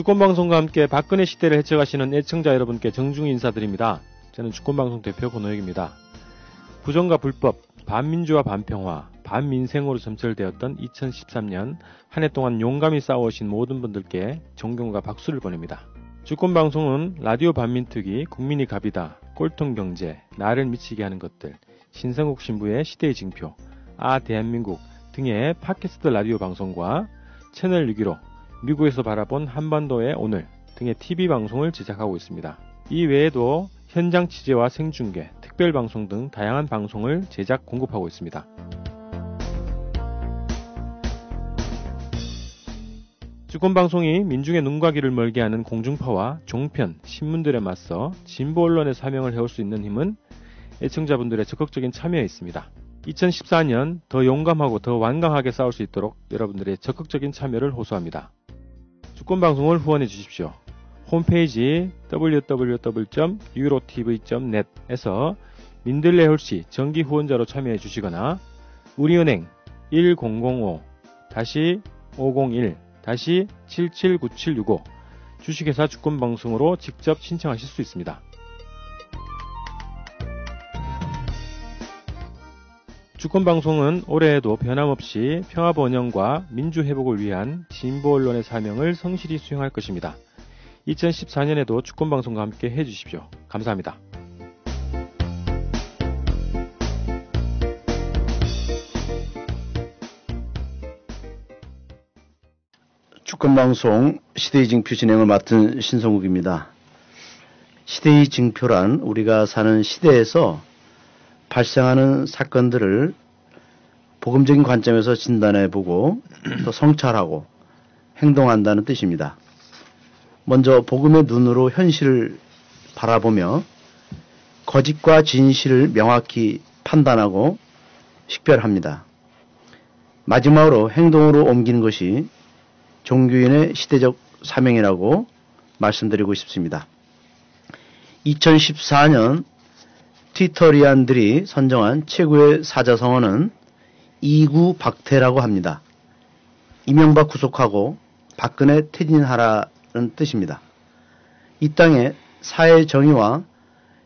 주권방송과 함께 박근혜 시대를 헤쳐가시는 애청자 여러분께 정중히 인사드립니다. 저는 주권방송 대표 권호혁입니다. 부정과 불법, 반민주화 반평화, 반민생으로 점철되었던 2013년 한 해 동안 용감히 싸워오신 모든 분들께 존경과 박수를 보냅니다. 주권방송은 라디오 반민특위, 국민이 갑이다, 꼴통경제, 나를 미치게 하는 것들, 신성국 신부의 시대의 징표, 대한민국 등의 팟캐스트 라디오 방송과 채널 615, 미국에서 바라본 한반도의 오늘 등의 TV 방송을 제작하고 있습니다. 이 외에도 현장 취재와 생중계, 특별방송 등 다양한 방송을 제작 공급하고 있습니다. 주권방송이 민중의 눈과 귀를 멀게 하는 공중파와 종편, 신문들에 맞서 진보 언론의 사명을 해올 수 있는 힘은 애청자분들의 적극적인 참여에 있습니다. 2014년 더 용감하고 더 완강하게 싸울 수 있도록 여러분들의 적극적인 참여를 호소합니다. 주권방송을 후원해 주십시오. 홈페이지 www.eurotv.net에서 민들레 홀씨 정기 후원자로 참여해 주시거나 우리은행 1005-501-779765 주식회사 주권방송으로 직접 신청하실 수 있습니다. 주권방송은 올해에도 변함없이 평화번영과 민주회복을 위한 진보 언론의 사명을 성실히 수행할 것입니다. 2014년에도 주권방송과 함께 해주십시오. 감사합니다. 주권방송 시대의 징표 진행을 맡은 신성국입니다. 시대의 징표란 우리가 사는 시대에서 발생하는 사건들을 복음적인 관점에서 진단해보고 또 성찰하고 행동한다는 뜻입니다. 먼저 복음의 눈으로 현실을 바라보며 거짓과 진실을 명확히 판단하고 식별합니다. 마지막으로 행동으로 옮기는 것이 종교인의 시대적 사명이라고 말씀드리고 싶습니다. 2014년 트위터리안들이 선정한 최고의 사자성어는 이구박태라고 합니다. 이명박 구속하고 박근혜 퇴진하라는 뜻입니다. 이 땅에 사회 정의와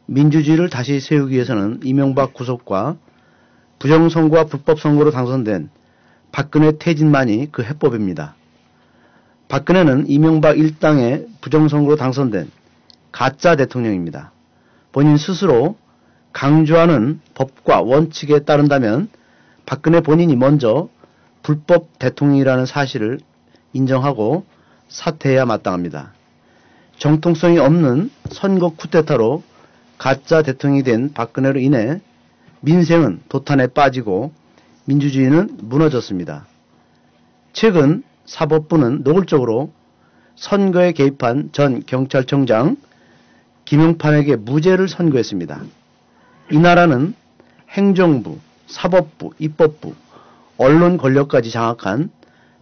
민주주의를 다시 세우기 위해서는 이명박 구속과 부정선거와 불법선거로 당선된 박근혜 퇴진만이 그 해법입니다. 박근혜는 이명박 일당의 부정선거로 당선된 가짜 대통령입니다. 본인 스스로 강조하는 법과 원칙에 따른다면 박근혜 본인이 먼저 불법 대통령이라는 사실을 인정하고 사퇴해야 마땅합니다. 정통성이 없는 선거 쿠데타로 가짜 대통령이 된 박근혜로 인해 민생은 도탄에 빠지고 민주주의는 무너졌습니다. 최근 사법부는 노골적으로 선거에 개입한 전 경찰청장 김용판에게 무죄를 선고했습니다. 이 나라는 행정부, 사법부, 입법부, 언론 권력까지 장악한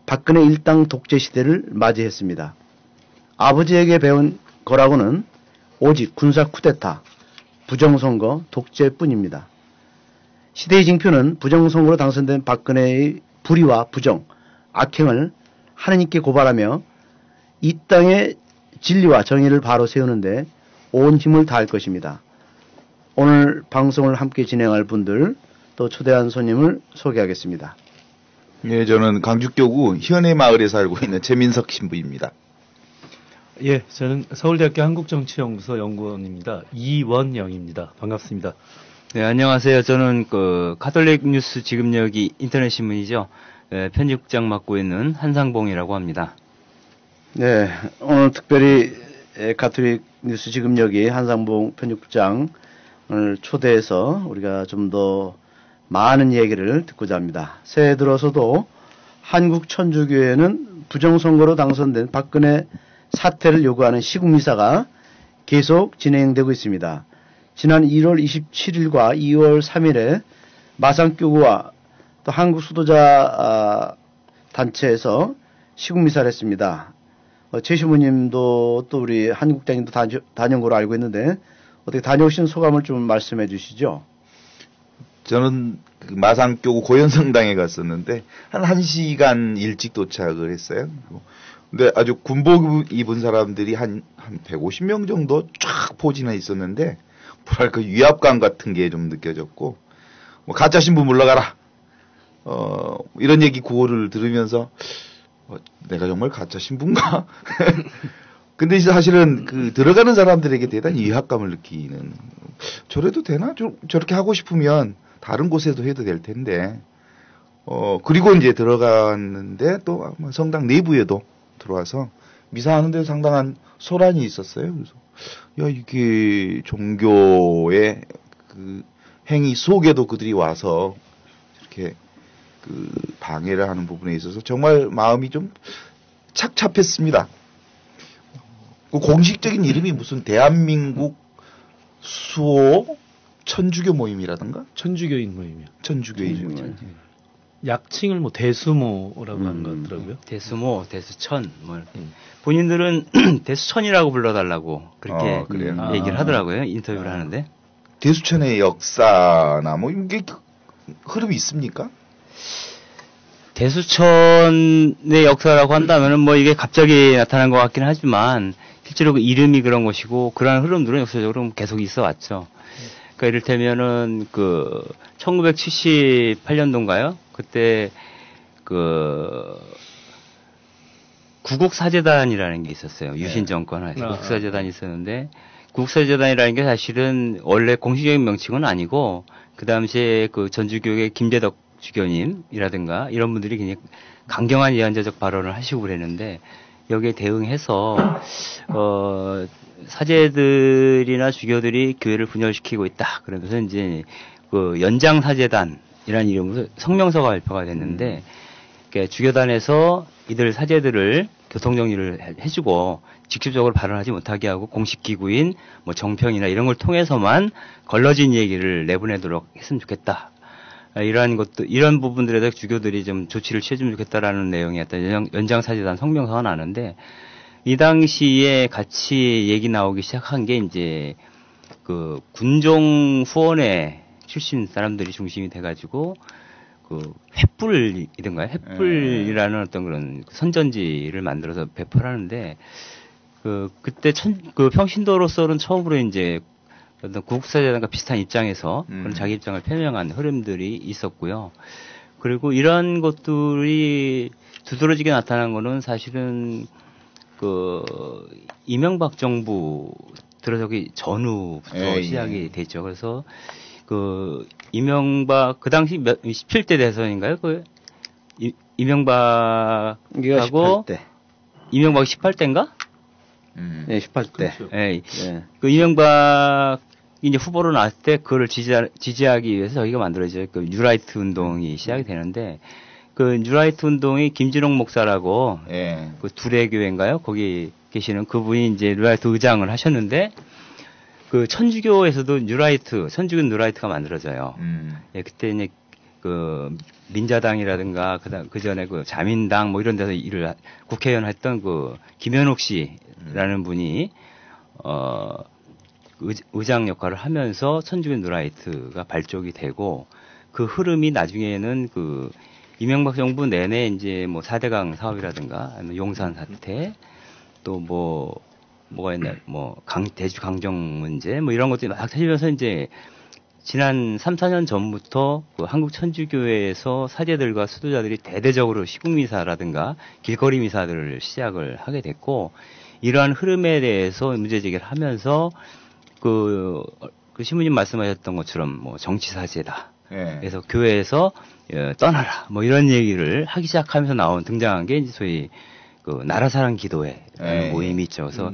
박근혜 일당 독재 시대를 맞이했습니다. 아버지에게 배운 거라고는 오직 군사 쿠데타, 부정선거, 독재뿐입니다. 시대의 징표는 부정선거로 당선된 박근혜의 불의와 부정, 악행을 하느님께 고발하며 이 땅의 진리와 정의를 바로 세우는데 온 힘을 다할 것입니다. 오늘 방송을 함께 진행할 분들 또 초대한 손님을 소개하겠습니다. 네, 저는 강주교구 현해마을에 살고 있는 최민석 신부입니다. 예, 저는 서울대학교 한국정치연구소 연구원입니다. 이원영입니다. 반갑습니다. 네, 안녕하세요. 저는 가톨릭 뉴스 지금여기 인터넷 신문이죠. 편집국장 맡고 있는 한상봉이라고 합니다. 네, 오늘 특별히 가톨릭 뉴스 지금여기 한상봉 편집국장을 초대해서 우리가 좀 더 많은 얘기를 듣고자 합니다. 새해 들어서도 한국 천주교회는 부정선거로 당선된 박근혜 사퇴를 요구하는 시국미사가 계속 진행되고 있습니다. 지난 1월 27일과 2월 3일에 마산교구와 또 한국 수도자 단체에서 시국미사를 했습니다. 최 신부님도 또 우리 한국장님도 다녀온 걸로 알고 있는데 어떻게 다녀오신 소감을 좀 말씀해 주시죠. 저는 마산교구 고현성당에 갔었는데 한 1시간 일찍 도착을 했어요. 근데 아주 군복 입은 사람들이 한 150명 정도 쫙 포진해 있었는데, 뭐랄까, 위압감 같은 게 좀 느껴졌고, 뭐, 가짜 신부 물러가라. 이런 얘기 구호를 들으면서, 내가 정말 가짜 신부인가? 근데 사실은 들어가는 사람들에게 대단히 위압감을 느끼는, 저래도 되나? 저렇게 하고 싶으면 다른 곳에도 해도 될 텐데, 그리고 이제 들어갔는데 또 아마 성당 내부에도 들어와서 미사하는데 상당한 소란이 있었어요. 그래서, 야, 이게 종교의 행위 속에도 그들이 와서 이렇게 방해를 하는 부분에 있어서 정말 마음이 좀 착잡했습니다. 공식적인 이름이 무슨 대한민국 수호 천주교 모임이라든가? 천주교인 모임이요. 천주교인 모임. 약칭을 뭐 대수모라고 하는 것 같더라고요. 대수모, 대수천, 뭐 이렇게. 본인들은 대수천이라고 불러달라고 그렇게 그래요? 얘기를 하더라고요. 인터뷰를 하는데. 대수천의 역사나 뭐 이게 흐름이 있습니까? 대수천의 역사라고 한다면은 뭐 이게 갑자기 나타난 것 같긴 하지만 실제로 그 이름이 그런 것이고 그러한 흐름들은 역사적으로 계속 있어 왔죠. 그러니까 이를테면은 1978년도인가요? 그때 구국사재단이라는 게 있었어요. 유신 정권 하에 구국사재단이 있었는데 구국사재단이라는 게 사실은 원래 공식적인 명칭은 아니고 그 당시에 전주교의 김재덕 주교님이라든가 이런 분들이 굉장히 강경한 예언자적 발언을 하시고 그랬는데 여기에 대응해서 사제들이나 주교들이 교회를 분열시키고 있다. 그러면서 이제 연장사재단이라는 이름으로 성명서가 발표가 됐는데 주교단에서 이들 사제들을 교통정리를 해주고 직접적으로 발언하지 못하게 하고 공식 기구인 뭐 정평이나 이런 걸 통해서만 걸러진 얘기를 내보내도록 했으면 좋겠다. 이런 부분들에 대해 주교들이 좀 조치를 취해주면 좋겠다라는 내용의 어떤 연장사재단 성명서가 나는데, 이 당시에 같이 얘기 나오기 시작한 게 이제, 군종 후원회 출신 사람들이 중심이 돼가지고, 횃불이든가요? 횃불이라는 어떤 그런 선전지를 만들어서 배포를 하는데, 그때 평신도로서는 처음으로 이제, 어떤 구국사재단과 비슷한 입장에서 그런 자기 입장을 표명한 흐름들이 있었고요. 그리고 이런 것들이 두드러지게 나타난 거는 사실은 이명박 정부 들어서기 전후부터 시작이 됐죠. 그래서 이명박 그 당시 17대 대선인가요? 이명박하고 18대. 이명박이 18대인가? 네, 18대. 그렇죠. 예. 이명박 이제 후보로 나왔을 때 그거를 지지하기 위해서 저희가 만들어져요. 뉴라이트 운동이 시작이 되는데 뉴라이트 운동이 김진홍 목사라고 두레교회인가요? 거기 계시는 그분이 이제 뉴라이트 의장을 하셨는데 천주교에서도 천주교 뉴라이트가 만들어져요. 예, 그때 이제 민자당이라든가 그 전에 자민당 뭐 이런 데서 국회의원 했던 김현옥 씨라는 분이 의장 역할을 하면서 천주교 뉴라이트가 발족이 되고 그 흐름이 나중에는 이명박 정부 내내 이제 뭐 4대강 사업이라든가 아니면 용산 사태 또 뭐가 있나 대주 강정 문제 뭐 이런 것들이 막 터지면서 이제 지난 3, 4년 전부터 한국 천주교회에서 사제들과 수도자들이 대대적으로 시국미사라든가 길거리 미사들을 시작을 하게 됐고 이러한 흐름에 대해서 문제제기를 하면서 신부님 말씀하셨던 것처럼 뭐 정치사제다. 그래서 교회에서 떠나라. 뭐 이런 얘기를 하기 시작하면서 등장한 게 이제 소위 나라사랑 기도회 모임이 있죠. 그래서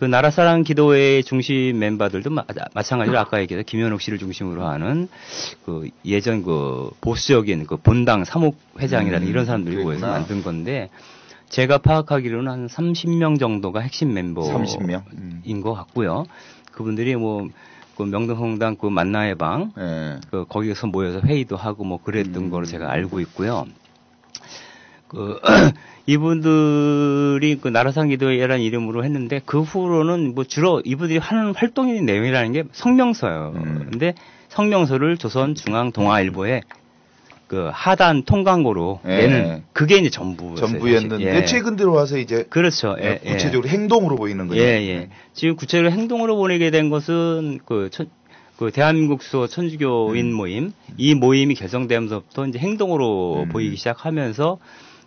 나라사랑 기도회의 중심 멤버들도 마찬가지로 아까 얘기했던 김현옥 씨를 중심으로 하는 예전 보수적인 본당 사목회장이라는 이런 사람들이 모여서 만든 건데 제가 파악하기로는 한 30명 정도가 핵심 멤버인 것 같고요. 그분들이 명동성당 만나의 방 거기서 모여서 회의도 하고 뭐 그랬던 거로 제가 알고 있고요. 이분들이 나라상 기도회라는 이름으로 했는데 그 후로는 주로 이분들이 하는 활동의 내용이라는 게 성명서예요. 근데 성명서를 조선 중앙 동아일보에 그 하단 통광고로 내는 그게 이제 전부였는데 최근 들어와서 이제 그렇죠. 구체적으로 행동으로 보이는 거죠. 지금 구체적으로 행동으로 보이게 된 것은 그 대한민국 수호 천주교인 모임 이 모임이 결성되면서부터 이제 행동으로 보이기 시작하면서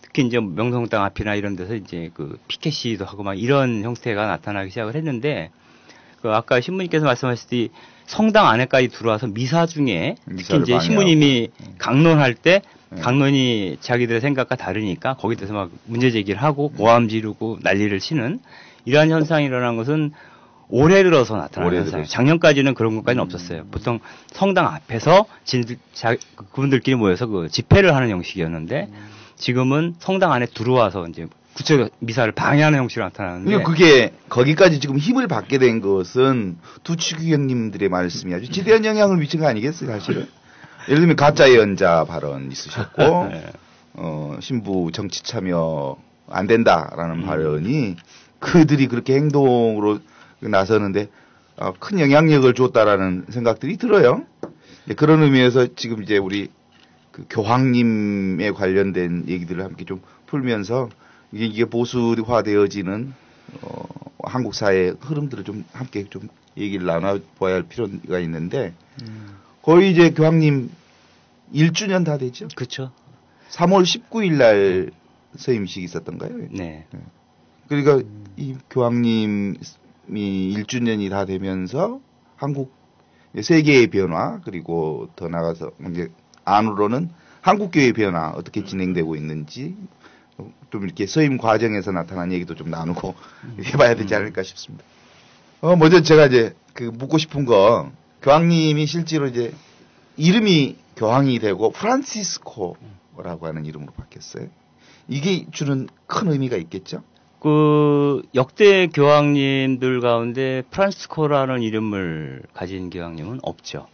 특히 이제 명성당 앞이나 이런 데서 이제 그 피켓 시위도 하고 막 이런 형태가 나타나기 시작을 했는데 그 아까 신부님께서 말씀하셨듯이 성당 안에까지 들어와서 미사 중에 특히 이제 신부님이 강론할 때 강론이 자기들의 생각과 다르니까 거기에 대해서 막 문제 제기를 하고 고함 지르고 난리를 치는 이러한 현상이 일어난 것은 올해 들어서 나타나는 현상이에요. 작년까지는 그런 것까지는 없었어요. 보통 성당 앞에서 그분들끼리 모여서 그 집회를 하는 형식이었는데 지금은 성당 안에 들어와서 이제 구체 미사를 방해하는 형식으로 나타나는데 그게 거기까지 지금 힘을 받게 된 것은 두 추기경님들의 말씀이 아주 지대한 영향을 미친 거 아니겠어요, 사실은. 예를 들면 가짜 예언자 발언 있으셨고 신부 정치 참여 안 된다라는 발언이 그들이 그렇게 행동으로 나서는데 큰 영향력을 줬다라는 생각들이 들어요. 그런 의미에서 지금 이제 우리 그 교황님에 관련된 얘기들을 함께 좀 풀면서 이게 보수화되어지는 한국 사회의 흐름들을 좀 함께 좀 얘기를 나눠봐야 할 필요가 있는데 거의 이제 교황님 1주년 다 되죠? 그렇죠. 3월 19일 날 서임식이 있었던가요? 네. 그러니까 이 교황님이 1주년이 다 되면서 한국 세계의 변화 그리고 더 나가서 이제 안으로는 한국교회의 변화 어떻게 진행되고 있는지 좀 이렇게 서임 과정에서 나타난 얘기도 좀 나누고 해봐야 되지 않을까 싶습니다. 먼저 제가 이제 그 묻고 싶은 거 교황님이 실제로 이제 이름이 교황이 되고 프란시스코라고 하는 이름으로 바뀌었어요. 이게 주는 큰 의미가 있겠죠? 그 역대 교황님들 가운데 프란시스코라는 이름을 가진 교황님은 없죠.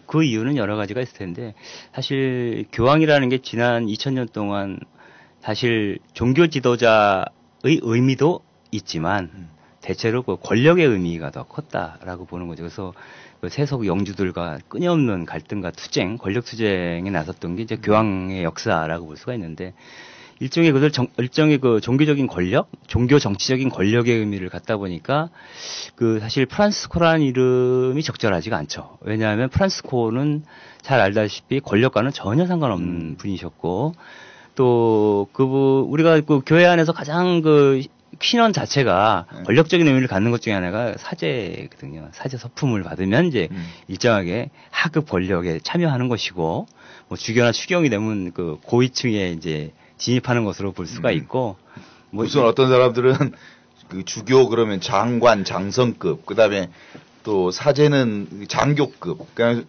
그 이유는 여러 가지가 있을 텐데 사실 교황이라는 게 지난 2000년 동안 사실 종교 지도자의 의미도 있지만 대체로 그 권력의 의미가 더 컸다라고 보는 거죠. 그래서 그 세속 영주들과 끊임없는 갈등과 투쟁, 권력 투쟁에 나섰던 게 이제 교황의 역사라고 볼 수가 있는데 일종의 그 종교적인 권력, 종교 정치적인 권력의 의미를 갖다 보니까 그 사실 프란시스코라는 이름이 적절하지가 않죠. 왜냐하면 프란시스코는 잘 알다시피 권력과는 전혀 상관없는 분이셨고 또 우리가 그 교회 안에서 가장 그 신원 자체가 권력적인 의미를 갖는 것 중에 하나가 사제거든요. 사제 서품을 받으면 이제 일정하게 하급 권력에 참여하는 것이고 뭐 주교나 추경이 되면 그 고위층에 이제 진입하는 것으로 볼 수가 있고 무슨 어떤 사람들은 그 주교 그러면 장관 장성급 그다음에 또 사제는 장교급 그러니까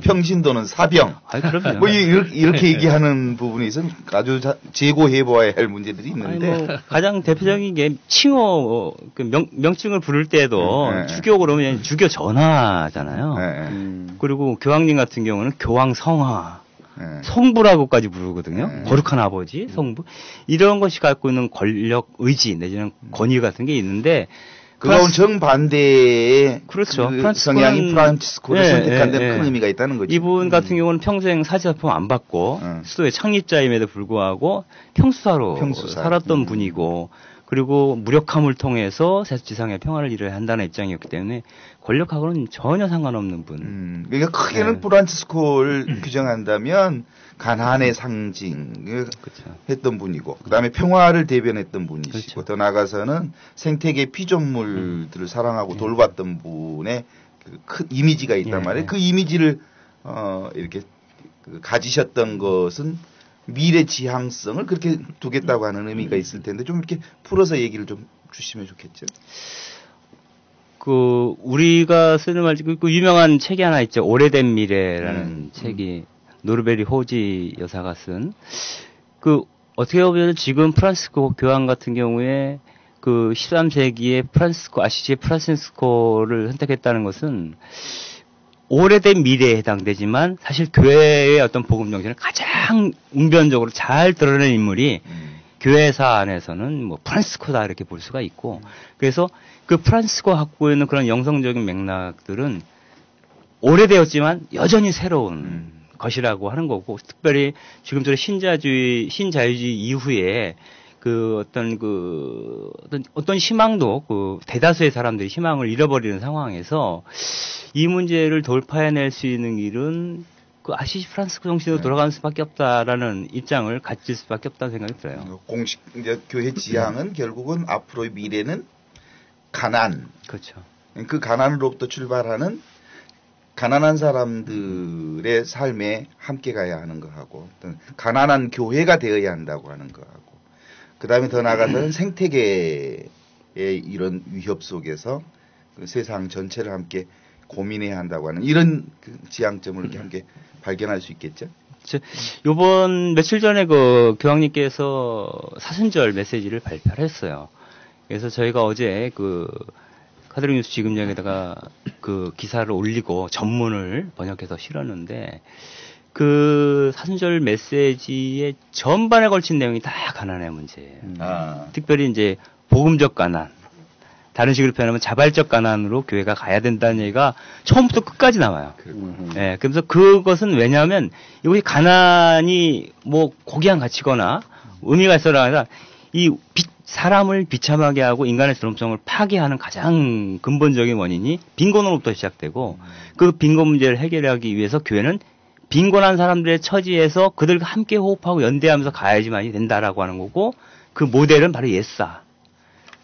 평신도는 사병 그럼요. 뭐 이렇게 얘기하는 부분이 있으면 아주 재고해봐야 할 문제들이 있는데 뭐 가장 대표적인 게 칭호 그 명칭을 부를 때도 주교 그러면 주교 전하잖아요. 그리고 교황님 같은 경우는 교황 성하 성부라고까지 부르거든요. 거룩한 아버지, 성부. 이런 것이 갖고 있는 권력, 의지, 내지는 권위 같은 게 있는데, 그건 정반대의 그렇죠. 그 성향인 프란치스코를 선택한 데는 큰 의미가 있다는 거죠. 이분 같은 경우는 평생 사제사품 안 받고, 수도의 창립자임에도 불구하고 평수사로 살았던 분이고, 그리고 무력함을 통해서 세수지상의 평화를 이뤄야 한다는 입장이었기 때문에 권력하고는 전혀 상관없는 분. 그러니까 크게는 프란치스코를 규정한다면 가난의 상징 했던 분이고 그다음에 평화를 대변했던 분이시고 그렇죠. 더 나아가서는 생태계 피조물들을 사랑하고 돌봤던 분의 그 큰 이미지가 있단 말이에요. 그 이미지를 이렇게 가지셨던 것은 미래 지향성을 그렇게 두겠다고 하는 의미가 있을 텐데 좀 이렇게 풀어서 얘기를 좀 주시면 좋겠죠. 그 우리가 쓰는 말 그 유명한 책이 하나 있죠. 오래된 미래라는 책이 노르베리 호지 여사가 쓴 그 어떻게 보면 지금 프란시스코 교황 같은 경우에 그 13세기에 아시지 프란시스코를 선택했다는 것은 오래된 미래에 해당되지만 사실 교회의 어떤 복음 정신을 가장 웅변적으로 잘 드러낸 인물이 교회사 안에서는 뭐 프란시스코다 이렇게 볼 수가 있고 그래서 그 프란시스코 갖고 있는 그런 영성적인 맥락들은 오래되었지만 여전히 새로운 것이라고 하는 거고, 특별히 지금처럼 신자유주의 이후에 어떤 희망도 대다수의 사람들이 희망을 잃어버리는 상황에서 이 문제를 돌파해낼 수 있는 길은 아시시 프랑스 정신으로 돌아가는 수밖에 없다라는 입장을 가질 수밖에 없다는 생각이 들어요. 공식 이제 교회 지향은 결국은 앞으로의 미래는 가난. 그렇죠. 그 가난으로부터 출발하는 가난한 사람들의 삶에 함께 가야 하는 거하고, 가난한 교회가 되어야 한다고 하는 거하고, 그 다음에 더 나아가서는 생태계의 이런 위협 속에서 그 세상 전체를 함께 고민해야 한다고 하는 이런 그 지향점을 이렇게 함께 발견할 수 있겠죠. 요번 며칠 전에 그 교황님께서 사순절 메시지를 발표를 했어요. 그래서 저희가 어제 카톨릭 뉴스 지금역에다가 그 기사를 올리고 전문을 번역해서 실었는데, 그 사순절 메시지의 전반에 걸친 내용이 다 가난의 문제예요. 특별히 이제 복음적 가난, 다른 식으로 표현하면 자발적 가난으로 교회가 가야 된다는 얘기가 처음부터 끝까지 나와요. 예, 그래서 그것은 왜냐하면 이것이 가난이 뭐 고귀한 가치거나 의미가 있어라 아니라 사람을 비참하게 하고 인간의 존엄성을 파괴하는 가장 근본적인 원인이 빈곤으로부터 시작되고, 그 빈곤 문제를 해결하기 위해서 교회는 빈곤한 사람들의 처지에서 그들과 함께 호흡하고 연대하면서 가야지만이 된다라고 하는 거고, 그 모델은 바로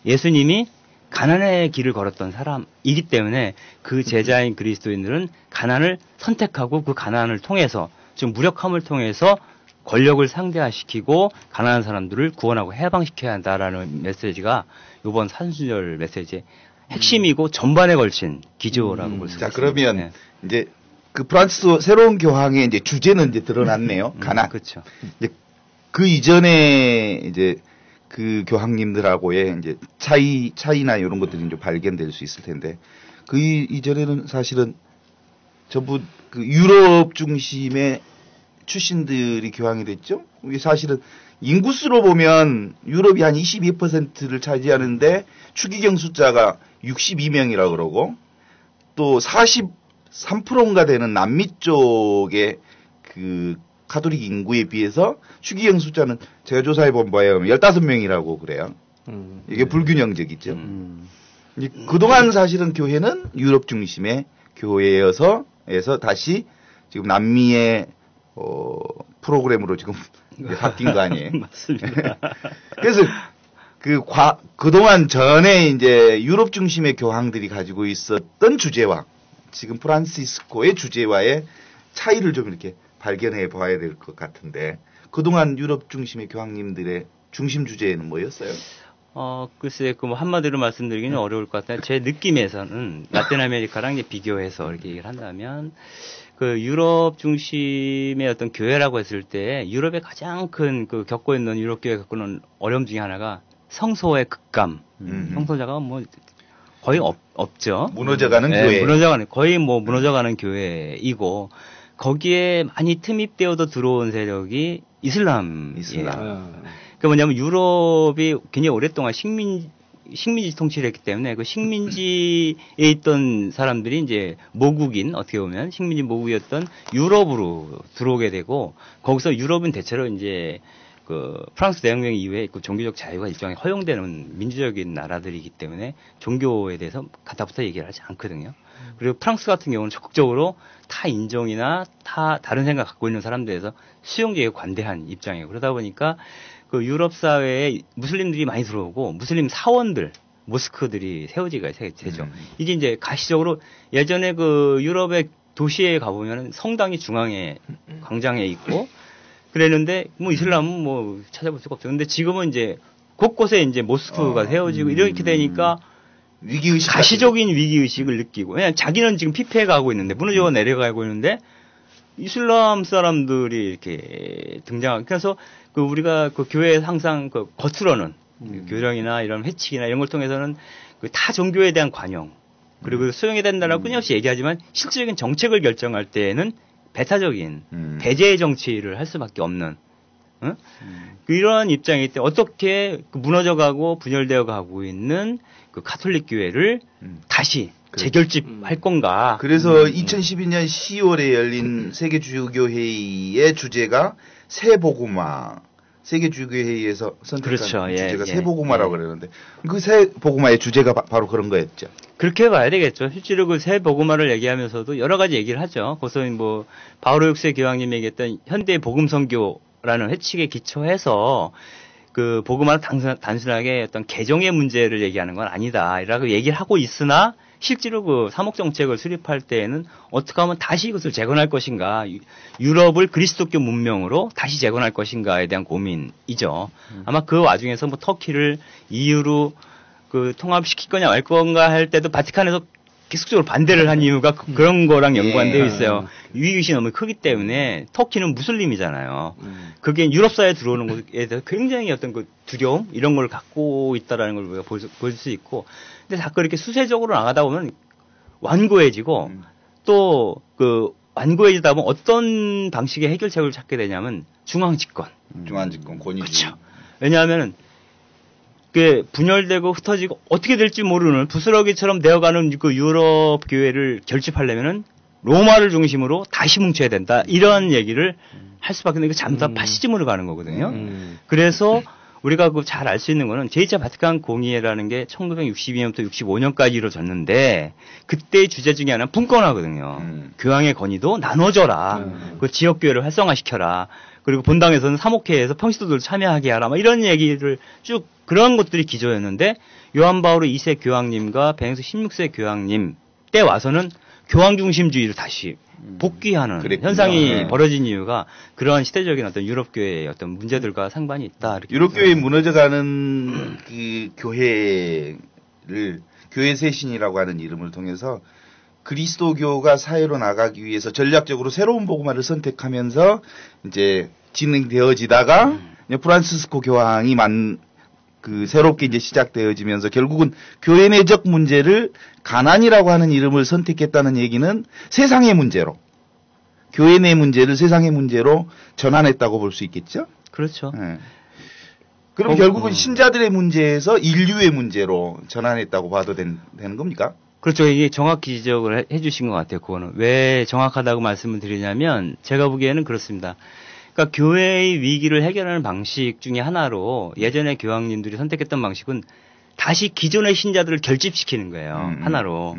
예수님이 가난의 길을 걸었던 사람이기 때문에 그 제자인 그리스도인들은 가난을 선택하고 그 가난을 통해서, 즉 무력함을 통해서 권력을 상대화시키고 가난한 사람들을 구원하고 해방시켜야 한다라는 메시지가 이번 사순절 메시지의 핵심이고 전반에 걸친 기조라고 볼 수 있습니다. 자, 그러면 이제 그 프란스 새로운 교황의 이제 주제는 이제 드러났네요. 가난. 그렇죠. 이제 그 이전에 이제 그 교황님들하고의 이제 차이나 이런 것들이 좀 발견될 수 있을 텐데, 그 이전에는 사실은 전부 그 유럽 중심의 출신들이 교황이 됐죠. 이게 사실은 인구수로 보면 유럽이 한 22%를 차지하는데 추기경 숫자가 62명이라고 그러고, 또 43%인가 되는 남미 쪽의 그 카톨릭 인구에 비해서 추기경 숫자는 제가 조사해 본 바에 의하면 15명이라고 그래요. 이게 불균형적이죠. 그동안 사실은 교회는 유럽 중심의 교회여서 다시 지금 남미의 프로그램으로 지금 바뀐 거 아니에요? 맞습니다. 그래서 그동안 전에 이제 유럽 중심의 교황들이 가지고 있었던 주제와 지금 프란시스코의 주제와의 차이를 좀 이렇게 발견해 봐야 될 것 같은데, 그동안 유럽 중심의 교황님들의 중심 주제는 뭐였어요? 글쎄, 뭐 한마디로 말씀드리기는 어려울 것 같아요. 제 느낌에서는 라틴 아메리카랑 이제 비교해서 이렇게 얘기를 한다면, 그 유럽 중심의 어떤 교회라고 했을 때 유럽의 가장 큰 겪고 있는 유럽 교회가 겪고 있는 어려움 중에 하나가 성소의 극감. 성소자가 뭐 거의 없죠. 무너져가는 교회. 거의 뭐 무너져가는 교회이고, 거기에 많이 틈입되어도 들어온 세력이 이슬람. 그 뭐냐면 유럽이 굉장히 오랫동안 식민지 통치를 했기 때문에 그 식민지에 있던 사람들이 이제 모국인, 어떻게 보면 식민지 모국이었던 유럽으로 들어오게 되고, 거기서 유럽은 대체로 이제 그 프랑스 대혁명 이후에 그 종교적 자유가 일종의 허용되는 민주적인 나라들이기 때문에 종교에 대해서 가타부터 얘기를 하지 않거든요. 그리고 프랑스 같은 경우는 적극적으로 타 인종이나 다른 생각 갖고 있는 사람들에서 수용적이고 관대한 입장이에요. 그러다 보니까 그 유럽 사회에 무슬림들이 많이 들어오고, 무슬림 사원들, 모스크들이 세워지게 되죠. 이게 이제 가시적으로 예전에 그 유럽의 도시에 가보면 성당이 중앙에 광장에 있고 그랬는데, 뭐 이슬람은 뭐 찾아볼 수가 없죠. 근데 지금은 이제 곳곳에 이제 모스크가 세워지고 이렇게 되니까 위기의식, 가시적인 위기의식을 느끼고, 그냥 자기는 지금 피폐해 가고 있는데, 무너져 내려가고 있는데, 이슬람 사람들이 이렇게 그래서 그 우리가 그 교회에 항상 그 겉으로는 교령이나 이런 회칙이나 이런 걸 통해서는 그 타 종교에 대한 관용, 그리고 수용해야 된다라고 끊임없이 얘기하지만, 실질적인 정책을 결정할 때에는 배타적인 배제의 정치를 할 수밖에 없는 이런 입장이기 때문에 어떻게 무너져가고 분열되어 가고 있는 그 카톨릭 교회를 다시 재결집 할 건가? 그래서 2012년 10월에 열린 세계주교회의의 주제가 새복음화. 세계주교회의에서 선택한 그렇죠. 주제가 새복음화라고 그러는데 그 새복음화의 주제가 바로 그런 거였죠. 그렇게 봐야 되겠죠. 실제로 그 새복음화를 얘기하면서도 여러 가지 얘기를 하죠. 그래서 뭐 바오로 6세 교황님이 얘기했던 현대 복음 선교라는 회칙에 기초해서 그 복음화는 단순하게 어떤 개정의 문제를 얘기하는 건 아니다라고 얘기를 하고 있으나 실제로 그 사목 정책을 수립할 때에는 어떻게 하면 다시 이것을 재건할 것인가, 유럽을 그리스도교 문명으로 다시 재건할 것인가에 대한 고민이죠. 아마 그 와중에서 뭐 터키를 EU로 그 통합시킬 거냐 말 건가 할 때도 바티칸에서 계속적으로 반대를 한 이유가 그런 거랑 연관되어 있어요. 위기의식이 너무 크기 때문에 터키는 무슬림이잖아요. 그게 유럽 사회에 들어오는 것에 대해서 굉장히 어떤 그 두려움 이런 걸 갖고 있다라는 걸 우리가 볼 수 있고, 근데 자꾸 이렇게 수세적으로 나가다 보면 완고해지고 또 그 완고해지다 보면 어떤 방식의 해결책을 찾게 되냐면 중앙집권, 권위주의. 그렇죠. 왜냐하면은 그 분열되고 흩어지고 어떻게 될지 모르는 부스러기처럼 되어가는 그 유럽 교회를 결집하려면은 로마를 중심으로 다시 뭉쳐야 된다. 이런 얘기를 할 수밖에 없는 게 잠시 파시즘으로 가는 거거든요. 그래서 우리가 그 잘 알 수 있는 거는 제2차 바티칸 공의회라는 게 1962년부터 65년까지 이루어졌는데 그때의 주제 중에 하나는 분권화거든요. 교황의 권위도 나눠줘라. 그 지역교회를 활성화시켜라. 그리고 본당에서는 사목회에서 평신도들 참여하게 하라. 막 이런 얘기를 쭉 그런 것들이 기조였는데 요한 바오로 2세 교황님과 베네딕토 16세 교황님 때 와서는 교황 중심주의를 다시 복귀하는 그랬군요. 현상이 벌어진 이유가 그런 시대적인 어떤 유럽 교회의 어떤 문제들과 상관이 있다. 유럽 교회 무너져가는 그 교회 쇄신이라고 하는 이름을 통해서 그리스도교가 사회로 나가기 위해서 전략적으로 새로운 복음화를 선택하면서 이제 진행되어지다가 프란시스코 교황이 새롭게 이제 시작되어지면서 결국은 교회 내적 문제를 가난이라고 하는 이름을 선택했다는 얘기는 세상의 문제로, 교회 내 문제를 세상의 문제로 전환했다고 볼 수 있겠죠? 그렇죠. 네. 그럼 결국은 신자들의 문제에서 인류의 문제로 전환했다고 봐도 되는 겁니까? 그렇죠. 이게 정확히 지적을 해주신 것 같아요. 그거는 왜 정확하다고 말씀을 드리냐면 제가 보기에는 그렇습니다. 그러니까 교회의 위기를 해결하는 방식 중에 하나로 예전에 교황님들이 선택했던 방식은 다시 기존의 신자들을 결집시키는 거예요. 하나로.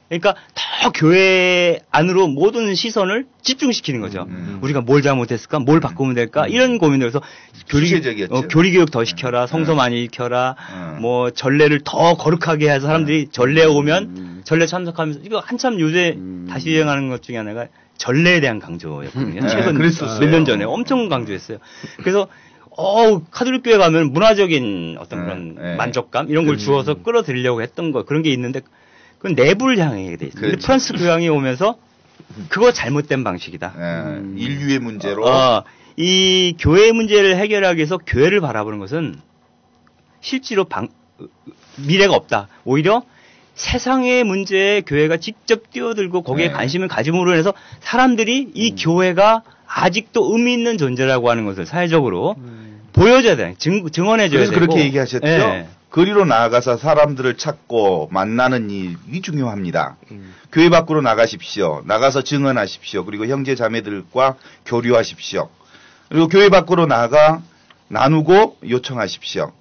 그러니까 더 교회 안으로 모든 시선을 집중시키는 거죠. 우리가 뭘 잘못했을까? 뭘 바꾸면 될까? 이런 고민을 해서 교리교육 더 시켜라. 성서 많이 익혀라. 뭐 전례를 더 거룩하게 해서 사람들이 전례에 오면 전례 참석하면서 이거 한참 요새 다시 유행하는 것 중에 하나가 전례에 대한 강조였거든요. 최근 몇 년 전에 엄청 강조했어요. 그래서 카톨릭 교회 가면 문화적인 어떤 그런 만족감 이런 걸 주어서 끌어들이려고 했던 거 그런 게 있는데 그건 내부를 향하게 돼 있어요. 근데 프랑스 교황이 오면서 그거 잘못된 방식이다. 인류의 문제로 이 교회 문제를 해결하기 위해서 교회를 바라보는 것은 실제로 미래가 없다. 오히려 세상의 문제에 교회가 직접 뛰어들고 거기에 관심을 가짐으로 해서 사람들이 이 교회가 아직도 의미 있는 존재라고 하는 것을 사회적으로 보여줘야 돼. 증언해줘야 되고. 그래서 그렇게 얘기하셨죠. 거리로 나아가서 사람들을 찾고 만나는 일이 중요합니다. 교회 밖으로 나가십시오. 나가서 증언하십시오. 그리고 형제 자매들과 교류하십시오. 그리고 교회 밖으로 나가 나누고 요청하십시오.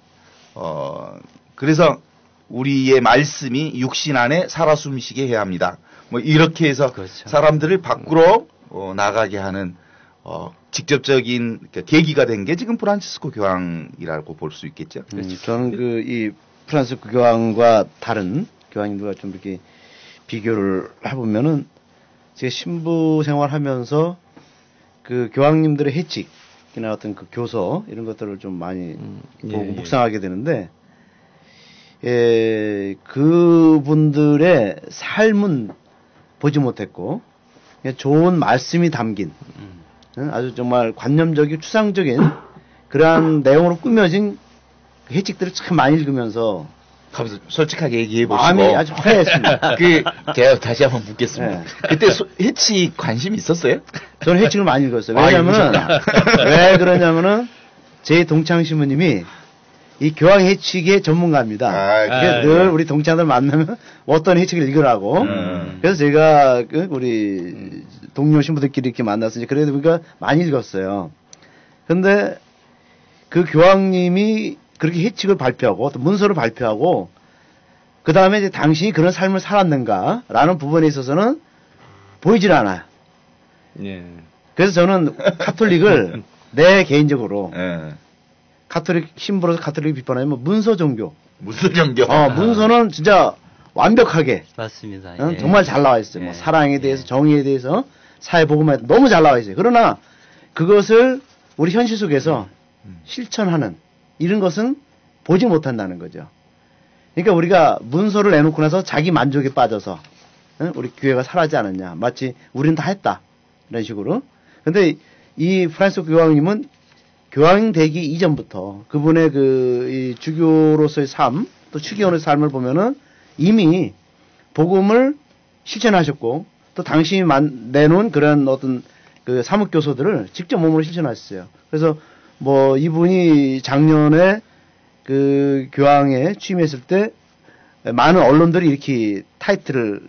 그래서 우리의 말씀이 육신 안에 살아 숨쉬게 해야 합니다. 뭐 이렇게 해서 그렇죠. 사람들을 밖으로 나가게 하는 직접적인 계기가 된 게 지금 프란치스코 교황이라고 볼 수 있겠죠. 저는 이 프란치스코 교황과 다른 교황님들과 좀 이렇게 비교를 해보면은 제가 신부 생활하면서 그 교황님들의 해칙이나 어떤 그 교서 이런 것들을 좀 많이 보고 묵상하게 되는데. 그분들의 삶은 보지 못했고, 좋은 말씀이 담긴, 아주 정말 관념적이고 추상적인 그러한 내용으로 꾸며진 해칙들을 참 많이 읽으면서, 솔직하게 얘기해 보시고. 마음이 아주 화해했습니다. 제가 다시 한번 묻겠습니다. 그때 해칙 관심 있었어요? 저는 해칙을 많이 읽었어요. 왜냐면은, 왜 그러냐면은, 제 동창 신부님이 이 교황 해치기의 전문가입니다. 늘 우리 동창들 만나면 어떤 해치기를 읽으라고. 그래서 제가 우리 동료 신부들끼리 이렇게 만나서 이제 그래도 우리가 많이 읽었어요. 근데 그 교황님이 그렇게 해칙을 발표하고 또 문서를 발표하고 그 다음에 이제 당신이 그런 삶을 살았는가라는 부분에 있어서는 보이질 않아요. 예. 그래서 저는 카톨릭을 내 개인적으로 카톨릭 신부로서 카톨릭 비판하면 문서 종교. 문서 종교. 문서는 진짜 완벽하게. 맞습니다. 예. 정말 잘 나와 있어요. 뭐 사랑에 대해서, 정의에 대해서, 사회 복음에 너무 잘 나와 있어요. 그러나 그것을 우리 현실 속에서 실천하는 이런 것은 보지 못한다는 거죠. 그러니까 우리가 문서를 내놓고 나서 자기 만족에 빠져서 우리 교회가 살아지 않았냐. 마치 우리는 다 했다. 이런 식으로. 근데 이 프란시스 교황님은 교황 되기 이전부터 그분의 이 주교로서의 삶, 또 추기원의 삶을 보면은 이미 복음을 실천하셨고 또 당신이 내놓은 그런 어떤 그 사목교서들을 직접 몸으로 실천하셨어요. 그래서 뭐 이분이 작년에 그 교황에 취임했을 때 많은 언론들이 이렇게 타이틀을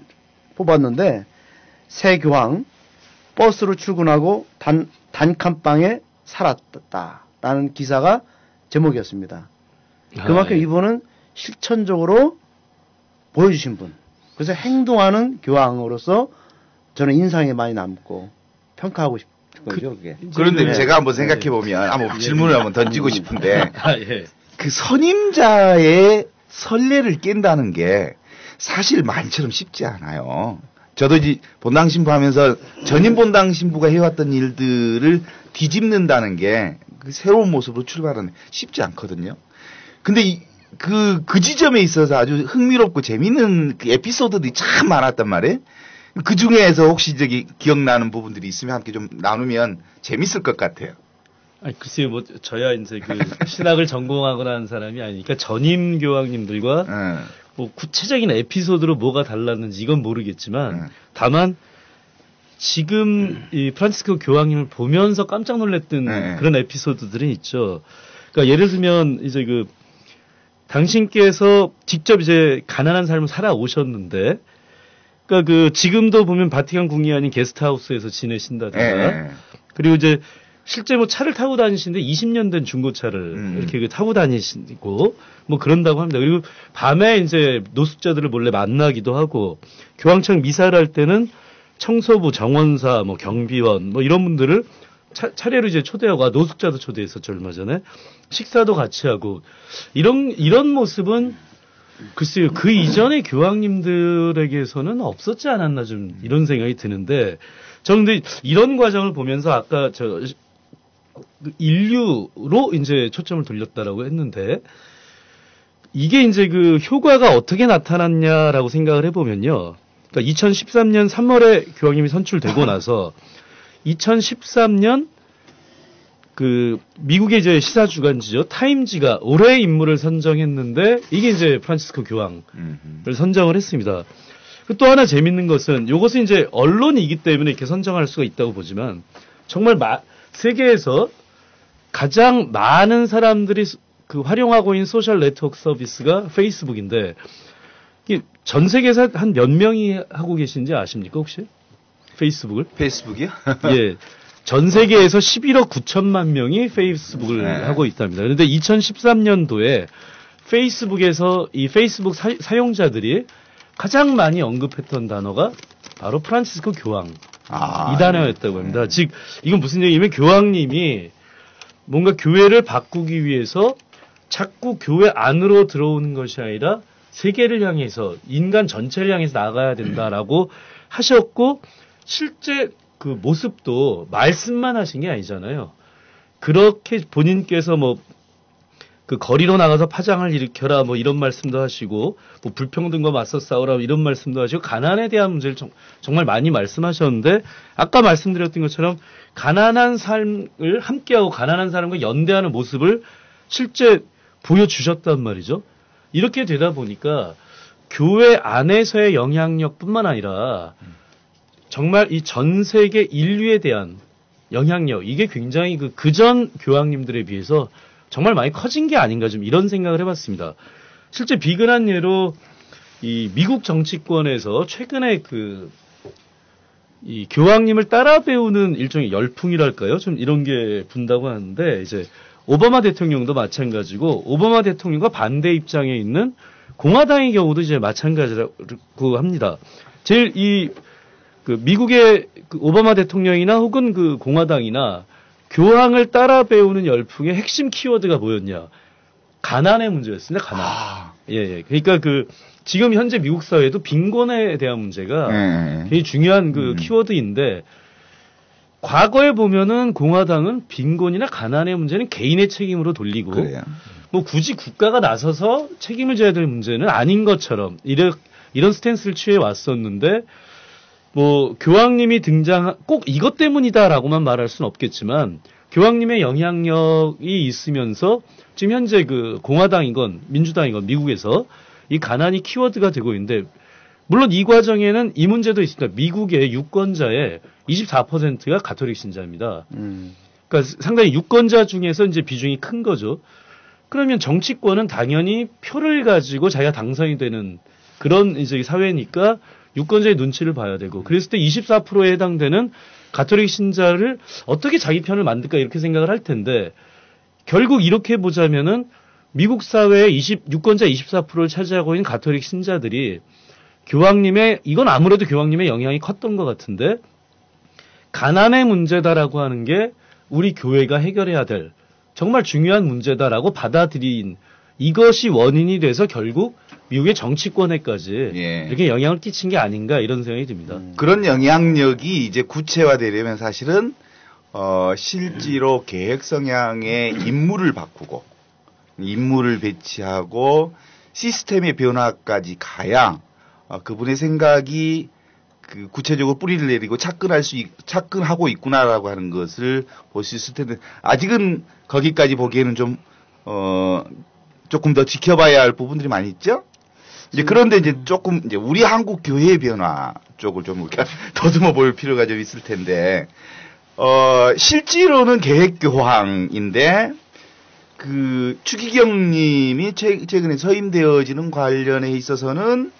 뽑았는데 새 교황 버스로 출근하고 단칸방에 살았다라는 기사가 제목이었습니다. 그만큼 이분은 실천적으로 보여주신 분. 그래서 행동하는 교황으로서 저는 인상에 많이 남고 평가하고 싶은 거죠. 그게. 그런데 제가 한번 생각해 보면 한번 질문을 한번 던지고 싶은데 그 선임자의 선례를 깬다는 게 사실 말처럼 쉽지 않아요. 저도 이제 본당 신부하면서 전임 본당 신부가 해왔던 일들을 뒤집는다는 게 그 새로운 모습으로 출발하는 쉽지 않거든요. 근데 그 지점에 있어서 아주 흥미롭고 재밌는 그 에피소드들이 참 많았단 말이에요. 그 중에서 혹시 기억나는 부분들이 있으면 함께 좀 나누면 재밌을 것 같아요. 아니, 글쎄요, 뭐, 저야 이제 그 신학을 전공하거나 하는 사람이 아니니까 전임 교황님들과 뭐 구체적인 에피소드로 뭐가 달랐는지 이건 모르겠지만 다만 지금 이 프란치스코 교황님을 보면서 깜짝 놀랐던 그런 에피소드들은 있죠. 그러니까 예를 들면 이제 그 당신께서 직접 이제 가난한 삶을 살아오셨는데 그러니까 그 지금도 보면 바티칸 궁이 아닌 게스트하우스에서 지내신다든가 그리고 이제 실제 뭐 차를 타고 다니시는데 20년 된 중고차를 이렇게 타고 다니시고 뭐 그런다고 합니다. 그리고 밤에 이제 노숙자들을 몰래 만나기도 하고 교황청 미사를 할 때는 청소부, 정원사, 뭐 경비원 뭐 이런 분들을 차례로 이제 초대하고 노숙자도 초대했었죠 얼마 전에 식사도 같이 하고 이런 모습은 글쎄요 그 이전의 교황님들에게서는 없었지 않았나 좀 이런 생각이 드는데 저는 근데 이런 과정을 보면서 아까 인류로 이제 초점을 돌렸다라고 했는데 이게 이제 그 효과가 어떻게 나타났냐라고 생각을 해보면요. 그러니까 2013년 3월에 교황님이 선출되고 나서 2013년 그 미국의 이제 시사 주간지죠 타임지가 올해의 인물을 선정했는데 이게 이제 프란치스코 교황을 선정을 했습니다. 또 하나 재밌는 것은 이것은 이제 언론이기 때문에 이렇게 선정할 수가 있다고 보지만 정말 세계에서 가장 많은 사람들이 그 활용하고 있는 소셜 네트워크 서비스가 페이스북인데 이게 전 세계에서 한 몇 명이 하고 계신지 아십니까 혹시? 페이스북을? 페이스북이요? 예. 전 세계에서 11억 9천만 명이 페이스북을 하고 있답니다. 그런데 2013년도에 페이스북에서 이 페이스북 사용자들이 가장 많이 언급했던 단어가 바로 프란치스코 교황 이 단어였다고 합니다. 즉 이건 무슨 얘기냐면 교황님이 뭔가 교회를 바꾸기 위해서 자꾸 교회 안으로 들어오는 것이 아니라 세계를 향해서 인간 전체를 향해서 나가야 된다라고 하셨고 실제 그 모습도 말씀만 하신 게 아니잖아요. 그렇게 본인께서 뭐 그 거리로 나가서 파장을 일으켜라 뭐 이런 말씀도 하시고 뭐 불평등과 맞서 싸우라 이런 말씀도 하시고 가난에 대한 문제를 정말 많이 말씀하셨는데 아까 말씀드렸던 것처럼 가난한 삶을 함께하고 가난한 사람과 연대하는 모습을 실제 보여주셨단 말이죠. 이렇게 되다 보니까 교회 안에서의 영향력뿐만 아니라 정말 이 전 세계 인류에 대한 영향력 이게 굉장히 그전 교황님들에 비해서 정말 많이 커진 게 아닌가 좀 이런 생각을 해봤습니다. 실제 비근한 예로 이 미국 정치권에서 최근에 이 교황님을 따라 배우는 일종의 열풍이랄까요? 좀 이런 게 분다고 하는데 이제 오바마 대통령도 마찬가지고 오바마 대통령과 반대 입장에 있는 공화당의 경우도 이제 마찬가지라고 합니다. 제일 미국의 오바마 대통령이나 혹은 공화당이나 교황을 따라 배우는 열풍의 핵심 키워드가 뭐였냐? 가난의 문제였습니다. 가난. 예. 그러니까 지금 현재 미국 사회도 빈곤에 대한 문제가 굉장히 중요한 키워드인데 과거에 보면은 공화당은 빈곤이나 가난의 문제는 개인의 책임으로 돌리고 그래요. 뭐 굳이 국가가 나서서 책임을 져야 될 문제는 아닌 것처럼 이런 스탠스를 취해 왔었는데 뭐 교황님이 꼭 이것 때문이다라고만 말할 수는 없겠지만 교황님의 영향력이 있으면서 지금 현재 공화당이건 민주당이건 미국에서 이 가난이 키워드가 되고 있는데 물론 이 과정에는 이 문제도 있습니다. 미국의 유권자의 24%가 가톨릭 신자입니다. 그러니까 상당히 유권자 중에서 이제 비중이 큰 거죠. 그러면 정치권은 당연히 표를 가지고 자기가 당선이 되는 그런 이제 사회니까 유권자의 눈치를 봐야 되고 그랬을 때 24%에 해당되는 가톨릭 신자를 어떻게 자기 편을 만들까 이렇게 생각을 할 텐데 결국 이렇게 보자면은 미국 사회의 유권자 24%를 차지하고 있는 가톨릭 신자들이 이건 아무래도 교황님의 영향이 컸던 것 같은데 가난의 문제다라고 하는 게 우리 교회가 해결해야 될 정말 중요한 문제다라고 받아들인 이것이 원인이 돼서 결국 미국의 정치권에까지 이렇게 영향을 끼친 게 아닌가 이런 생각이 듭니다. 그런 영향력이 이제 구체화되려면 사실은 실제로 계획 성향의 인물을 바꾸고 인물을 배치하고 시스템의 변화까지 가야 그분의 생각이 구체적으로 뿌리를 내리고 착근하고 있구나라고 하는 것을 볼 수 있을 텐데 아직은 거기까지 보기에는 조금 더 지켜봐야 할 부분들이 많이 있죠. 이제 그런데 이제 조금 이제 우리 한국 교회의 변화 쪽을 좀 우리가 더듬어 볼 필요가 좀 있을 텐데 실제로는 계획교황인데 추기경님이 최근에 서임되어지는 관련에 있어서는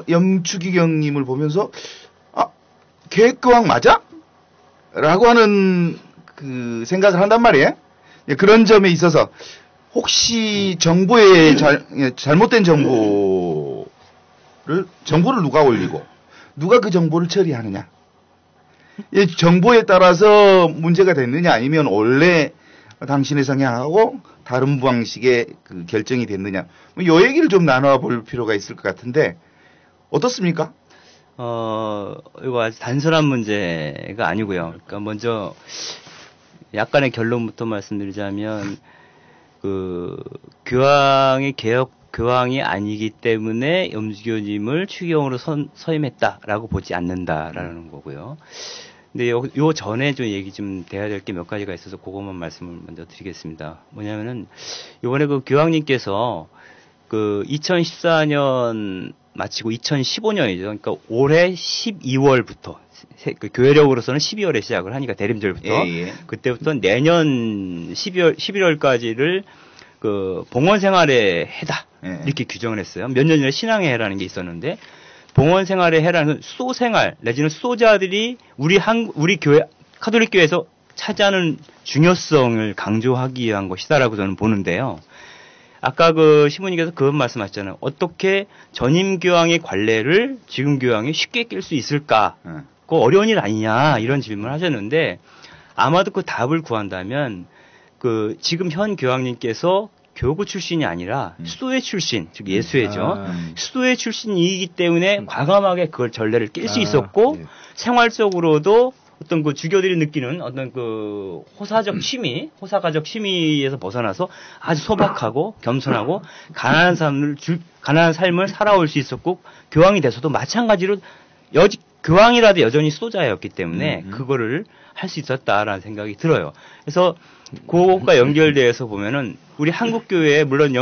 염추기경님을 보면서 계획교황 맞아? 라고 하는 생각을 한단 말이에요. 그런 점에 있어서 혹시 정보에 잘못된 정보를 누가 올리고 누가 그 정보를 처리하느냐? 이 정보에 따라서 문제가 됐느냐 아니면 원래 당신의 성향하고 다른 방식의 결정이 됐느냐? 이 얘기를 좀 나눠볼 필요가 있을 것 같은데 어떻습니까? 이거 아주 단순한 문제가 아니고요. 그러니까 먼저 약간의 결론부터 말씀드리자면 교황이 아니기 때문에 염주교님을 추기경으로 서임했다라고 보지 않는다라는 거고요. 근데 요 전에 좀 얘기 좀 돼야 될 게 몇 가지가 있어서 그것만 말씀을 먼저 드리겠습니다. 뭐냐면은 이번에 교황님께서 2014년 마치고 2015년이죠. 그러니까 올해 12월부터 교회력으로서는 12월에 시작을 하니까 대림절부터 그때부터 내년 11월까지를 봉헌 생활의 해다 이렇게 규정을 했어요. 몇 년 전에 신앙의 해라는 게 있었는데 봉헌 생활의 해라는 수도생활 내지는 수도자들이 우리 교회 카톨릭 교회에서 차지하는 중요성을 강조하기 위한 것이다라고 저는 보는데요. 아까 시모님께서 그런 말씀하셨잖아요. 어떻게 전임 교황의 관례를 지금 교황이 쉽게 낄 수 있을까? 그거 어려운 일 아니냐 이런 질문을 하셨는데 아마도 그 답을 구한다면 지금 현 교황님께서 교구 출신이 아니라 수도회 출신, 즉 예수회죠. 수도회 출신이기 때문에 과감하게 그걸 전례를 낄 수 있었고 생활적으로도 어떤 주교들이 느끼는 어떤 호사가적 취미에서 벗어나서 아주 소박하고 겸손하고 가난한 삶을 살아올 수 있었고 교황이 돼서도 마찬가지로 교황이라도 여전히 수도자였기 때문에 그거를 할 수 있었다라는 생각이 들어요. 그래서 그것과 연결돼서 보면은 우리 한국 교회에 물론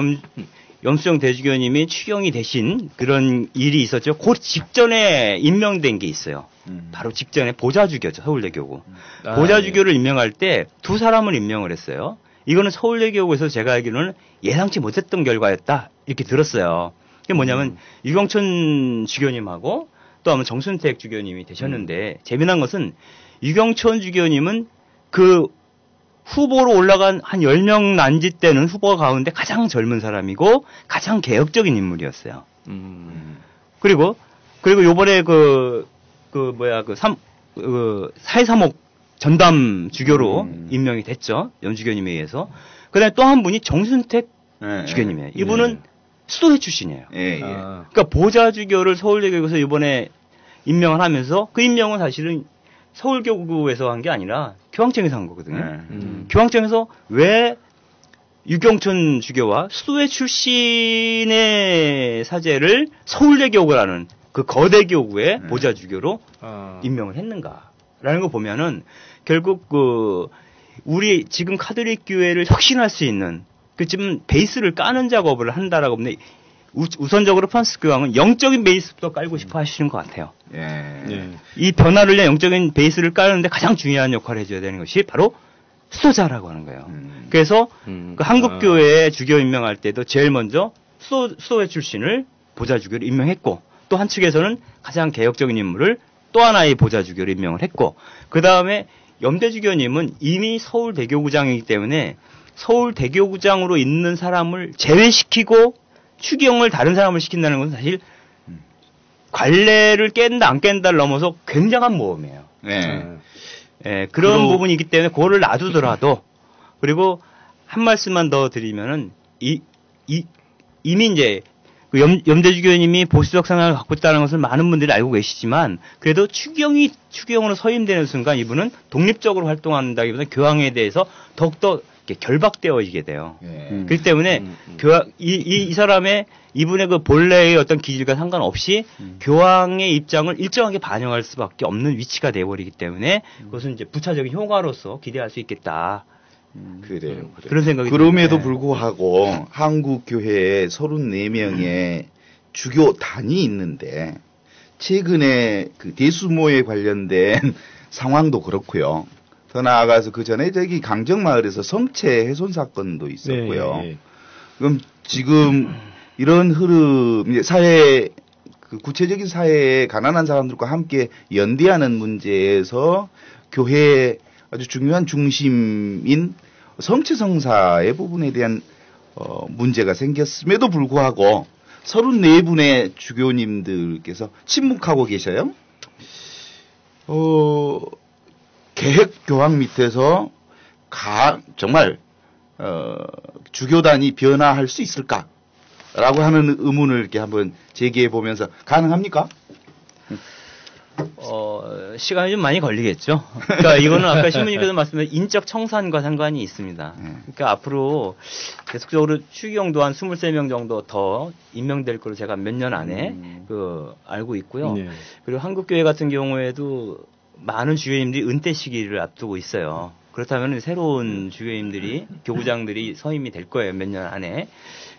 염수정 대주교님이 추경이 되신 그런 일이 있었죠. 그 직전에 임명된 게 있어요. 바로 직전에 보좌주교죠. 서울대교구. 보좌주교를 임명할 때 두 사람을 임명을 했어요. 이거는 서울대교구에서 제가 알기로는 예상치 못했던 결과였다 이렇게 들었어요. 그게 뭐냐면 유경천 주교님하고 또 아마 정순택 주교님이 되셨는데 재미난 것은 유경천 주교님은 그 후보로 올라간 한 10명 난짓 되는 후보 가운데 가장 젊은 사람이고 가장 개혁적인 인물이었어요. 그리고 요번에 사회사목 전담 주교로 임명이 됐죠. 염주교님에 의해서. 그 다음에 또 한 분이 정순택 주교님이에요. 이분은 수도회 출신이에요. 그러니까 보좌주교를 서울대교에서 이번에 임명을 하면서 그 임명은 사실은 서울교구에서 한 게 아니라 교황청에서 한 거거든요. 교황청에서 왜 유경천 주교와 수도회 출신의 사제를 서울대교구라는 그 거대 교구의 보좌주교로 임명을 했는가라는 거 보면은 결국 우리 지금 카톨릭 교회를 혁신할 수 있는 그 지금 베이스를 까는 작업을 한다라고 보면 우선적으로 프란시스 교황은 영적인 베이스부터 깔고 싶어 하시는 것 같아요. 이 변화를 위한 영적인 베이스를 깔는데 가장 중요한 역할을 해줘야 되는 것이 바로 수도자라고 하는 거예요. 그래서 그 한국교회에 주교 임명할 때도 제일 먼저 수도회 출신을 보좌주교로 임명했고 또 한 측에서는 가장 개혁적인 인물을 또 하나의 보좌주교로 임명을 했고 그 다음에 염대주교님은 이미 서울대교구장이기 때문에 서울대교구장으로 있는 사람을 제외시키고 추경을 다른 사람을 시킨다는 것은 사실 관례를 깬다 안 깬다를 넘어서 굉장한 모험이에요. 그런 부분이 있기 때문에 그거를 놔두더라도 그리고 한 말씀만 더 드리면은 이미 이제 그 염대주교님이 보수적 성향을 갖고 있다는 것을 많은 분들이 알고 계시지만 그래도 추경으로 서임되는 순간 이분은 독립적으로 활동한다기보다는 교황에 대해서 더욱더 결박되어지게 돼요. 그렇기 때문에 이 사람의 이분의 그 본래의 어떤 기질과 상관없이 교황의 입장을 일정하게 반영할 수밖에 없는 위치가 되어버리기 때문에 그것은 이제 부차적인 효과로서 기대할 수 있겠다. 그래요. 그런 생각이 그럼에도 드는데. 불구하고 한국 교회에 34명의 주교단이 있는데 최근에 그 대수모에 관련된 상황도 그렇고요. 더 나아가서 그 전에 저기 강정마을에서 성체 훼손 사건도 있었고요. 그럼 지금 이런 흐름, 이제 사회, 그 구체적인 사회에 가난한 사람들과 함께 연대하는 문제에서 교회의 아주 중요한 중심인 성체성사의 부분에 대한 문제가 생겼음에도 불구하고 34분의 주교님들께서 침묵하고 계셔요. 계획 교황 밑에서 정말 주교단이 변화할 수 있을까라고 하는 의문을 이렇게 한번 제기해 보면서 가능합니까? 시간이 좀 많이 걸리겠죠. 그러니까 이거는 아까 신부님께서 말씀하신 인적 청산과 상관이 있습니다. 그러니까 앞으로 계속적으로 추기경도 한 23명 정도 더 임명될 걸로 제가 몇 년 안에 알고 있고요. 그리고 한국교회 같은 경우에도 많은 주교님들이 은퇴 시기를 앞두고 있어요. 그렇다면 새로운 주교님들이 교구장들이 서임이 될 거예요. 몇 년 안에.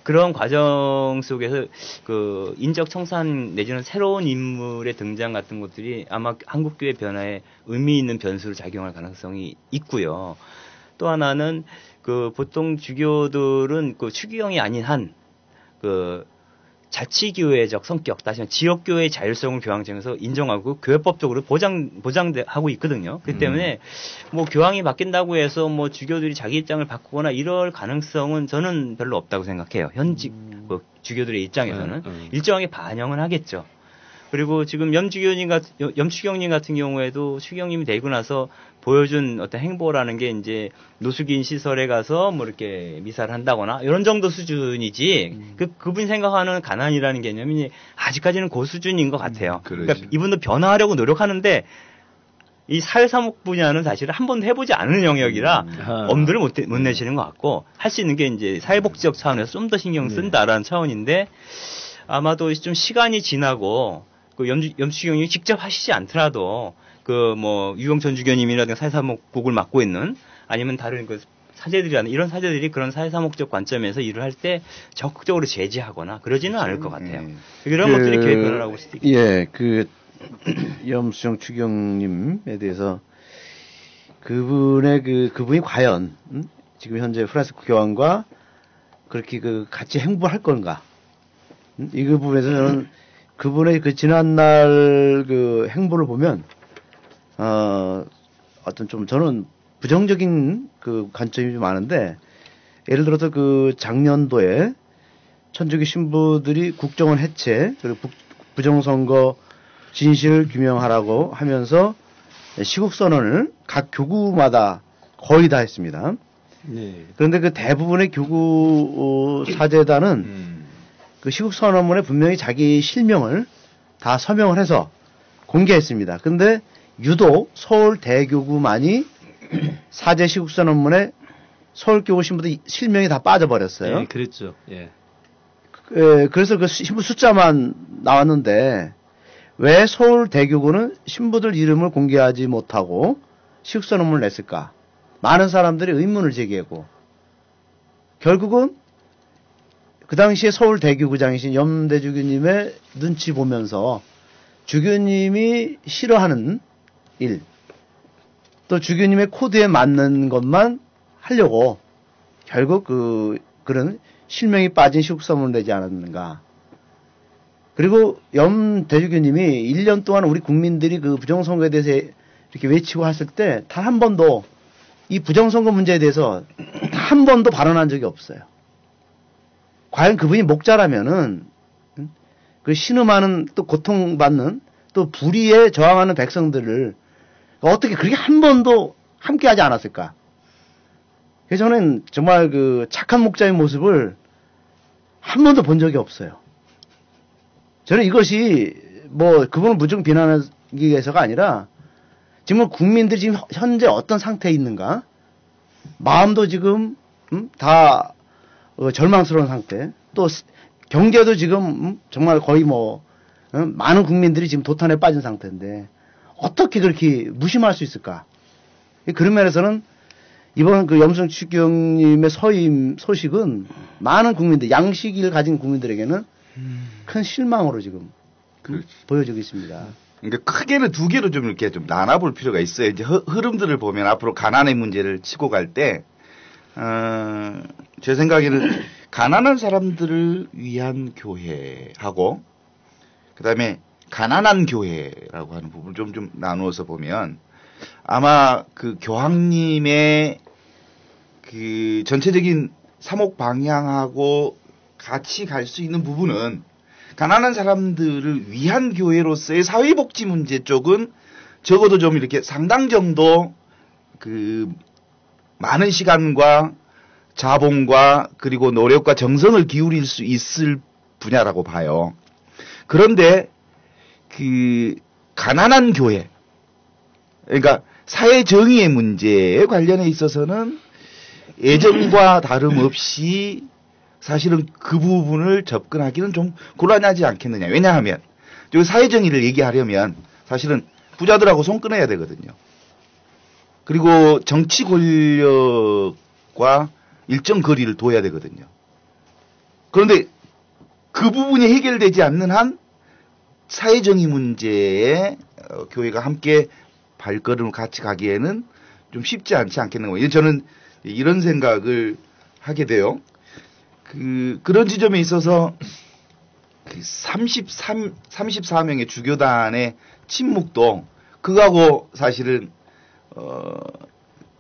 그런 과정 속에서 그 인적 청산 내지는 새로운 인물의 등장 같은 것들이 아마 한국교회 변화에 의미 있는 변수를 작용할 가능성이 있고요. 또 하나는 그 보통 주교들은 그 추기경이 아닌 한 그 자치교회적 성격, 다시 말해 지역교회의 자율성을 교황청에서 인정하고 교회법적으로 보장하고 있거든요. 그렇기 때문에 뭐 교황이 바뀐다고 해서 뭐 주교들이 자기 입장을 바꾸거나 이럴 가능성은 저는 별로 없다고 생각해요. 현직 뭐 주교들의 입장에서는 일정하게 반영은 하겠죠. 그리고 지금 염추경님 같은 경우에도 추경님이 되고 나서 보여준 어떤 행보라는 게 이제 노숙인 시설에 가서 뭐 이렇게 미사를 한다거나 이런 정도 수준이지 그분이 생각하는 가난이라는 개념이 아직까지는 그 수준인 것 같아요. 그러니까 이분도 변화하려고 노력하는데 이 사회사목 분야는 사실은 한 번도 해보지 않은 영역이라 엄두를 못 내시는 것 같고 할 수 있는 게 이제 사회복지적 차원에서 좀 더 신경 쓴다라는 차원인데 아마도 좀 시간이 지나고 그 염추경님이 직접 하시지 않더라도 그 뭐 유경천 주교님이라든가 사회사목국을 맡고 있는 아니면 다른 그 사제들이라는 이런 사제들이 그런 사회사목적 관점에서 일을 할 때 적극적으로 제지하거나 그러지는 않을 것 같아요. 이런 것들이 계획 변화라고 볼 수도 있겠죠. 예, 그 염수정 추경님에 대해서 그분이 과연 지금 현재 프랑스 교황과 그렇게 같이 행보할 건가? 이 부분에서 저는 그분의 그 지난날 그 행보를 보면 어떤 좀 저는 부정적인 그 관점이 좀 많은데, 예를 들어서 그 작년도에 천주교 신부들이 국정원 해체 그리고 부정선거 진실을 규명하라고 하면서 시국 선언을 각 교구마다 거의 다 했습니다. 네. 그런데 그 대부분의 교구 사제단은 그 시국 선언문에 분명히 자기 실명을 다 서명을 해서 공개했습니다. 근데 유독 서울 대교구만이 사제 시국 선언문에 서울교구 신부들 실명이 다 빠져버렸어요. 네, 그랬죠. 예. 그래서 그 신부 숫자만 나왔는데 왜 서울 대교구는 신부들 이름을 공개하지 못하고 시국 선언문을 냈을까? 많은 사람들이 의문을 제기하고, 결국은 그 당시에 서울 대교구장이신 염대주교님의 눈치 보면서 주교님이 싫어하는 일, 또 주교님의 코드에 맞는 것만 하려고 결국 그런 실명이 빠진 시국 선언을 내지 않았는가. 그리고 염대주교님이 1년 동안 우리 국민들이 그 부정선거에 대해서 이렇게 외치고 했을 때 단 한 번도 이 부정선거 문제에 대해서 한 번도 발언한 적이 없어요. 과연 그분이 목자라면은 그 신음하는 또 고통받는 또 불의에 저항하는 백성들을 어떻게 그렇게 한 번도 함께하지 않았을까? 그래서 저는 정말 그 착한 목자의 모습을 한 번도 본 적이 없어요. 저는 이것이 뭐 그분을 무조건 비난하기 위해서가 아니라 지금 국민들이 지금 현재 어떤 상태에 있는가, 마음도 지금 다 절망스러운 상태, 또 경제도 지금 정말 거의 뭐 많은 국민들이 지금 도탄에 빠진 상태인데 어떻게 그렇게 무심할 수 있을까? 그런 면에서는 이번 그 염성추경님의 서임 소식은 많은 국민들, 양식을 가진 국민들에게는 큰 실망으로 지금 보여지고 있습니다. 그러니까 크게는 두 개로 좀 이렇게 좀 나눠볼 필요가 있어요. 이제 흐름들을 보면 앞으로 가난의 문제를 치고 갈 때, 제 생각에는 가난한 사람들을 위한 교회하고, 그 다음에 가난한 교회라고 하는 부분을 좀 나누어서 보면, 아마 그 교황님의 그 전체적인 사목 방향하고 같이 갈 수 있는 부분은 가난한 사람들을 위한 교회로서의 사회복지 문제 쪽은 적어도 좀 이렇게 상당 정도 그 많은 시간과 자본과 그리고 노력과 정성을 기울일 수 있을 분야라고 봐요. 그런데 그 가난한 교회, 그러니까 사회 정의의 문제에 관련해 있어서는 예전과 다름없이 사실은 그 부분을 접근하기는 좀 곤란하지 않겠느냐. 왜냐하면 사회 정의를 얘기하려면 사실은 부자들하고 손 끊어야 되거든요. 그리고 정치 권력과 일정 거리를 둬야 되거든요. 그런데 그 부분이 해결되지 않는 한 사회 정의 문제에 교회가 함께 발걸음을 같이 가기에는 좀 쉽지 않지 않겠는가. 저는 이런 생각을 하게 돼요. 그런 지점에 있어서 34명의 주교단의 침묵도 그거하고 사실은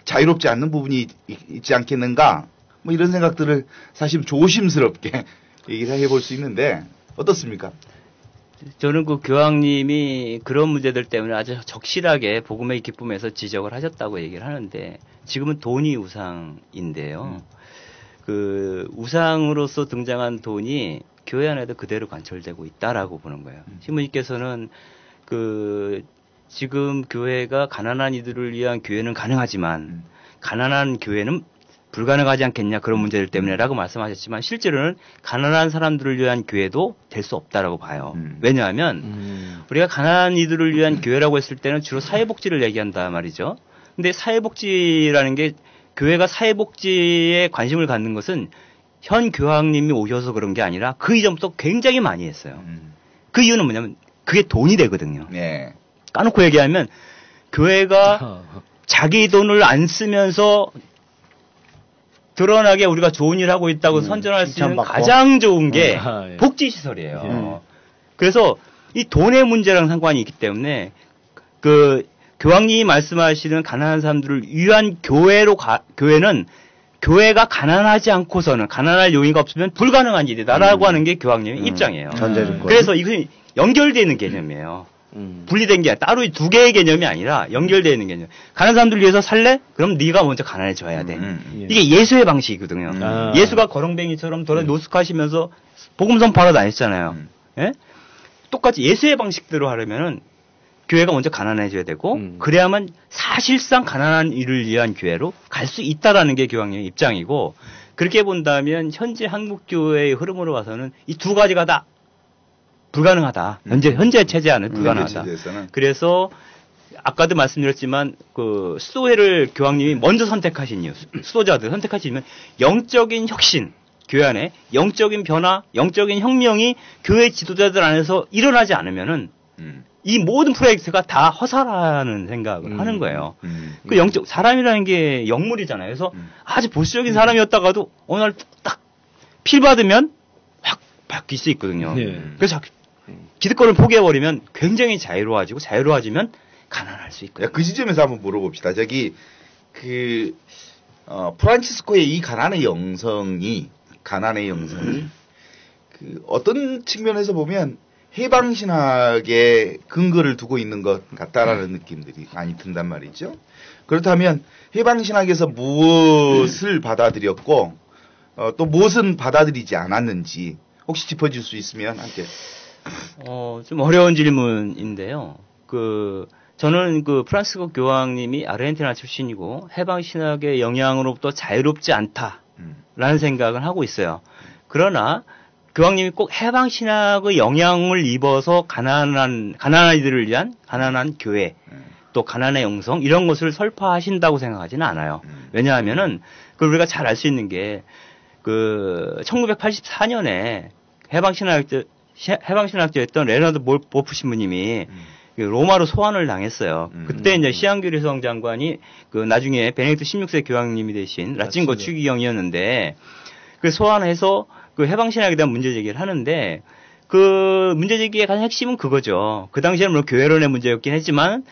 자유롭지 않는 부분이 있지 않겠는가. 뭐 이런 생각들을 사실 조심스럽게 얘기를 해볼 수 있는데 어떻습니까? 저는 그 교황님이 그런 문제들 때문에 아주 적실하게 복음의 기쁨에서 지적을 하셨다고 얘기를 하는데, 지금은 돈이 우상인데요. 그 우상으로서 등장한 돈이 교회 안에도 그대로 관철되고 있다라고 보는 거예요. 신부님께서는 그 지금 교회가 가난한 이들을 위한 교회는 가능하지만 가난한 교회는 불가능하지 않겠냐, 그런 문제들 때문에라고 말씀하셨지만 실제로는 가난한 사람들을 위한 교회도 될 수 없다라고 봐요. 왜냐하면 우리가 가난한 이들을 위한 교회라고 했을 때는 주로 사회복지를 얘기한다 말이죠. 근데 사회복지라는 게, 교회가 사회복지에 관심을 갖는 것은 현 교황님이 오셔서 그런 게 아니라 그 이전부터 굉장히 많이 했어요. 그 이유는 뭐냐면 그게 돈이 되거든요. 네. 까놓고 얘기하면 교회가 자기 돈을 안 쓰면서 드러나게 우리가 좋은 일 하고 있다고 선전할 수 있는 칭찬받고. 가장 좋은 게 예. 복지시설이에요. 그래서 이 돈의 문제랑 상관이 있기 때문에 그 교황님이 말씀하시는 가난한 사람들을 위한 교회는 교회가 가난하지 않고서는 가난할 요인이 없으면 불가능한 일이다라고 하는 게 교황님의 입장이에요. 전제조건. 그래서 이것이 연결되는 개념이에요. 분리된 게 따로 두 개의 개념이 아니라 연결되어 있는 개념. 가난한 사람들 위해서 살래? 그럼 네가 먼저 가난해져야 돼. 이게 예수의 방식이거든요. 예수가 거렁뱅이처럼 돌아 노숙하시면서 복음 선포하러 다녔잖아요. 예? 똑같이 예수의 방식대로 하려면은 교회가 먼저 가난해져야 되고 그래야만 사실상 가난한 이를 위한 교회로 갈 수 있다라는 게 교황님의 입장이고 그렇게 본다면 현재 한국교회의 흐름으로 봐서는 이 두 가지가 다 불가능하다. 현재 체제하는 불가능하다. 그래서 아까도 말씀드렸지만 그 수도회를 교황님이 먼저 선택하신 이유, 수도자들 선택하신 이유는 영적인 혁신, 교회 안에 영적인 변화, 영적인 혁명이 교회 지도자들 안에서 일어나지 않으면은 이 모든 프로젝트가 다 허사라는 생각을 하는 거예요. 그 영적 사람이라는 게 영물이잖아요. 그래서 아주 보수적인 사람이었다가도 어느 날 딱 필 받으면 확 바뀔 수 있거든요. 그래서 기득권을 포기해버리면 굉장히 자유로워지면 가난할 수 있거든요. 그 지점에서 한번 물어봅시다. 프란치스코의 이 가난의 영성이 그 어떤 측면에서 보면 해방신학에 근거를 두고 있는 것 같다라는 느낌들이 많이 든단 말이죠. 그렇다면 해방신학에서 무엇을 받아들였고 또 무엇은 받아들이지 않았는지 혹시 짚어줄 수 있으면 함께. 좀 어려운 질문인데요. 저는 프란시스코 교황님이 아르헨티나 출신이고 해방신학의 영향으로부터 자유롭지 않다라는 생각을 하고 있어요. 그러나 교황님이 꼭 해방신학의 영향을 입어서 가난한 이들을 위한 가난한 교회, 또 가난의 영성 이런 것을 설파하신다고 생각하지는 않아요. 왜냐하면은 우리가 잘 알 수 있는 게 1984년에 해방신학자였던 레너드 보프 신부님이 로마로 소환을 당했어요. 그때 이제 시안교리 성장관이 나중에 베네딕트 16세 교황님이 되신 라친거 추기경이었는데 소환해서 해방신학에 대한 문제 제기를 하는데 문제 제기의 가장 핵심은 그거죠. 그 당시에는 물론 교회론의 문제였긴 했지만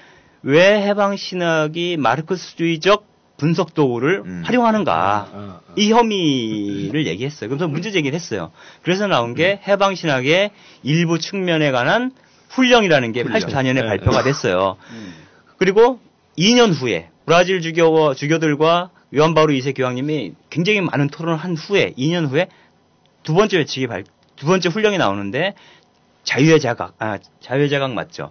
왜 해방신학이 마르크스주의적 분석 도구를 활용하는가 이 혐의를 얘기했어요. 그래서 문제 제기를 했어요. 그래서 나온 게 해방신학의 일부 측면에 관한 훈령이라는 게 84년에 발표가 됐어요. 그리고 2년 후에 브라질 주교들과 요한 바오로 2세 교황님이 굉장히 많은 토론을 한 후에 2년 후에 두 번째 훈령이 나오는데 자유의 자각 맞죠.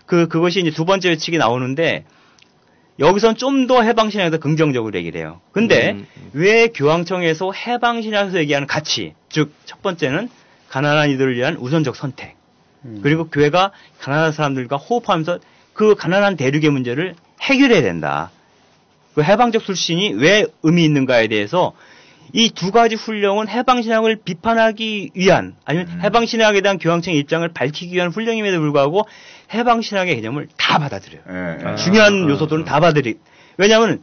그것이 이제 두 번째 외칙이 나오는데 여기선 좀 더 해방신학에서 긍정적으로 얘기를 해요. 근데 왜 교황청에서 해방신학에서 얘기하는 가치, 즉 첫 번째는 가난한 이들을 위한 우선적 선택, 그리고 교회가 가난한 사람들과 호흡하면서 그 가난한 대륙의 문제를 해결해야 된다. 해방적 출신이 왜 의미 있는가에 대해서 이 두 가지 훈령은 해방신학을 비판하기 위한 아니면 해방신학에 대한 교황청의 입장을 밝히기 위한 훈령임에도 불구하고 해방신학의 개념을 다 받아들여요. 중요한 요소들은 다 왜냐하면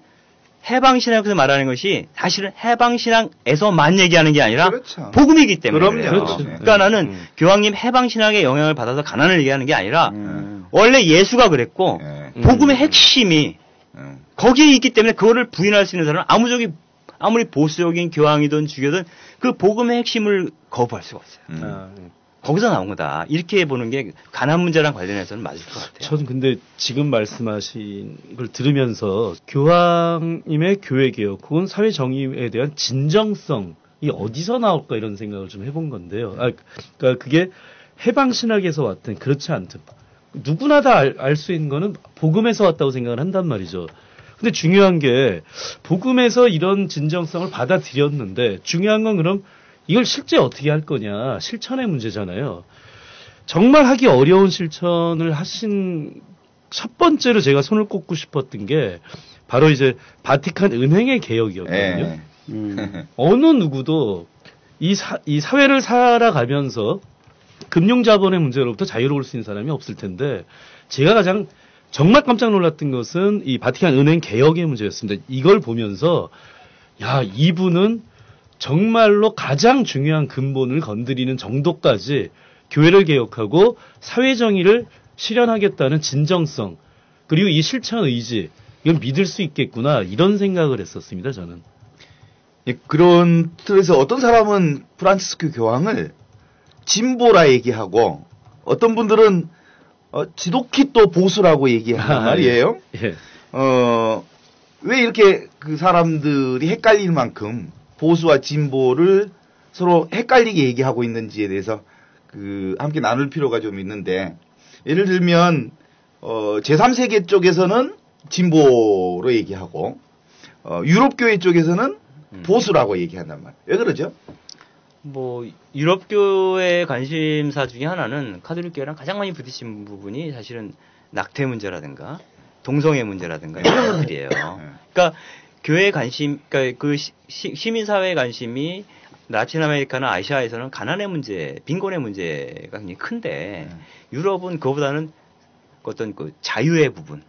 해방신학에서 말하는 것이 사실은 해방신학에서만 얘기하는 게 아니라 그렇죠. 복음이기 때문에 그래요. 그렇죠. 그러니까 나는 교황님 해방신학의 영향을 받아서 가난을 얘기하는 게 아니라 원래 예수가 그랬고 복음의 핵심이 거기에 있기 때문에 그거를 부인할 수 있는 사람은 아무리 보수적인 교황이든 주교든 그 복음의 핵심을 거부할 수가 없어요. 거기서 나온 거다. 이렇게 보는 게 가난 문제랑 관련해서는 맞을 것 같아요. 저는 근데 지금 말씀하신 걸 들으면서 교황님의 교회개혁 혹은 사회정의에 대한 진정성이 어디서 나올까 이런 생각을 좀 해본 건데요. 그러니까 그게 해방신학에서 왔든 그렇지 않든 누구나 다 알 수 있는 거는 복음에서 왔다고 생각을 한단 말이죠. 근데 중요한 게 복음에서 이런 진정성을 받아들였는데 중요한 건 그럼 이걸 실제 어떻게 할 거냐 실천의 문제잖아요. 정말 하기 어려운 실천을 하신 첫 번째로 제가 손을 꼽고 싶었던 게 바로 이제 바티칸 은행의 개혁이었거든요. 어느 누구도 이 사회를 살아가면서 금융자본의 문제로부터 자유로울 수 있는 사람이 없을 텐데 제가 가장 정말 깜짝 놀랐던 것은 이 바티칸 은행 개혁의 문제였습니다. 이걸 보면서 야, 이분은 정말로 가장 중요한 근본을 건드리는 정도까지 교회를 개혁하고 사회정의를 실현하겠다는 진정성, 그리고 이 실천 의지, 이건 믿을 수 있겠구나, 이런 생각을 했었습니다, 저는. 예, 그런 틀에서 어떤 사람은 프란치스코 교황을 진보라 얘기하고, 어떤 분들은 지독히 또 보수라고 얘기한단 말이에요. 예. 왜 이렇게 그 사람들이 헷갈릴 만큼 보수와 진보를 서로 헷갈리게 얘기하고 있는지에 대해서 함께 나눌 필요가 좀 있는데, 예를 들면 제3세계 쪽에서는 진보로 얘기하고 유럽 교회 쪽에서는 보수라고 얘기한단 말이에요. 왜 그러죠? 뭐 유럽 교회 관심사 중에 하나는 카톨릭 교회랑 가장 많이 부딪힌 부분이 사실은 낙태 문제라든가 동성애 문제라든가 이런 것들이에요. 그러니까 교회 관심, 그러니까 그 시민 사회의 관심이 라틴 아메리카나 아시아에서는 가난의 문제, 빈곤의 문제가 굉장히 큰데 유럽은 그거보다는 어떤 그 자유의 부분,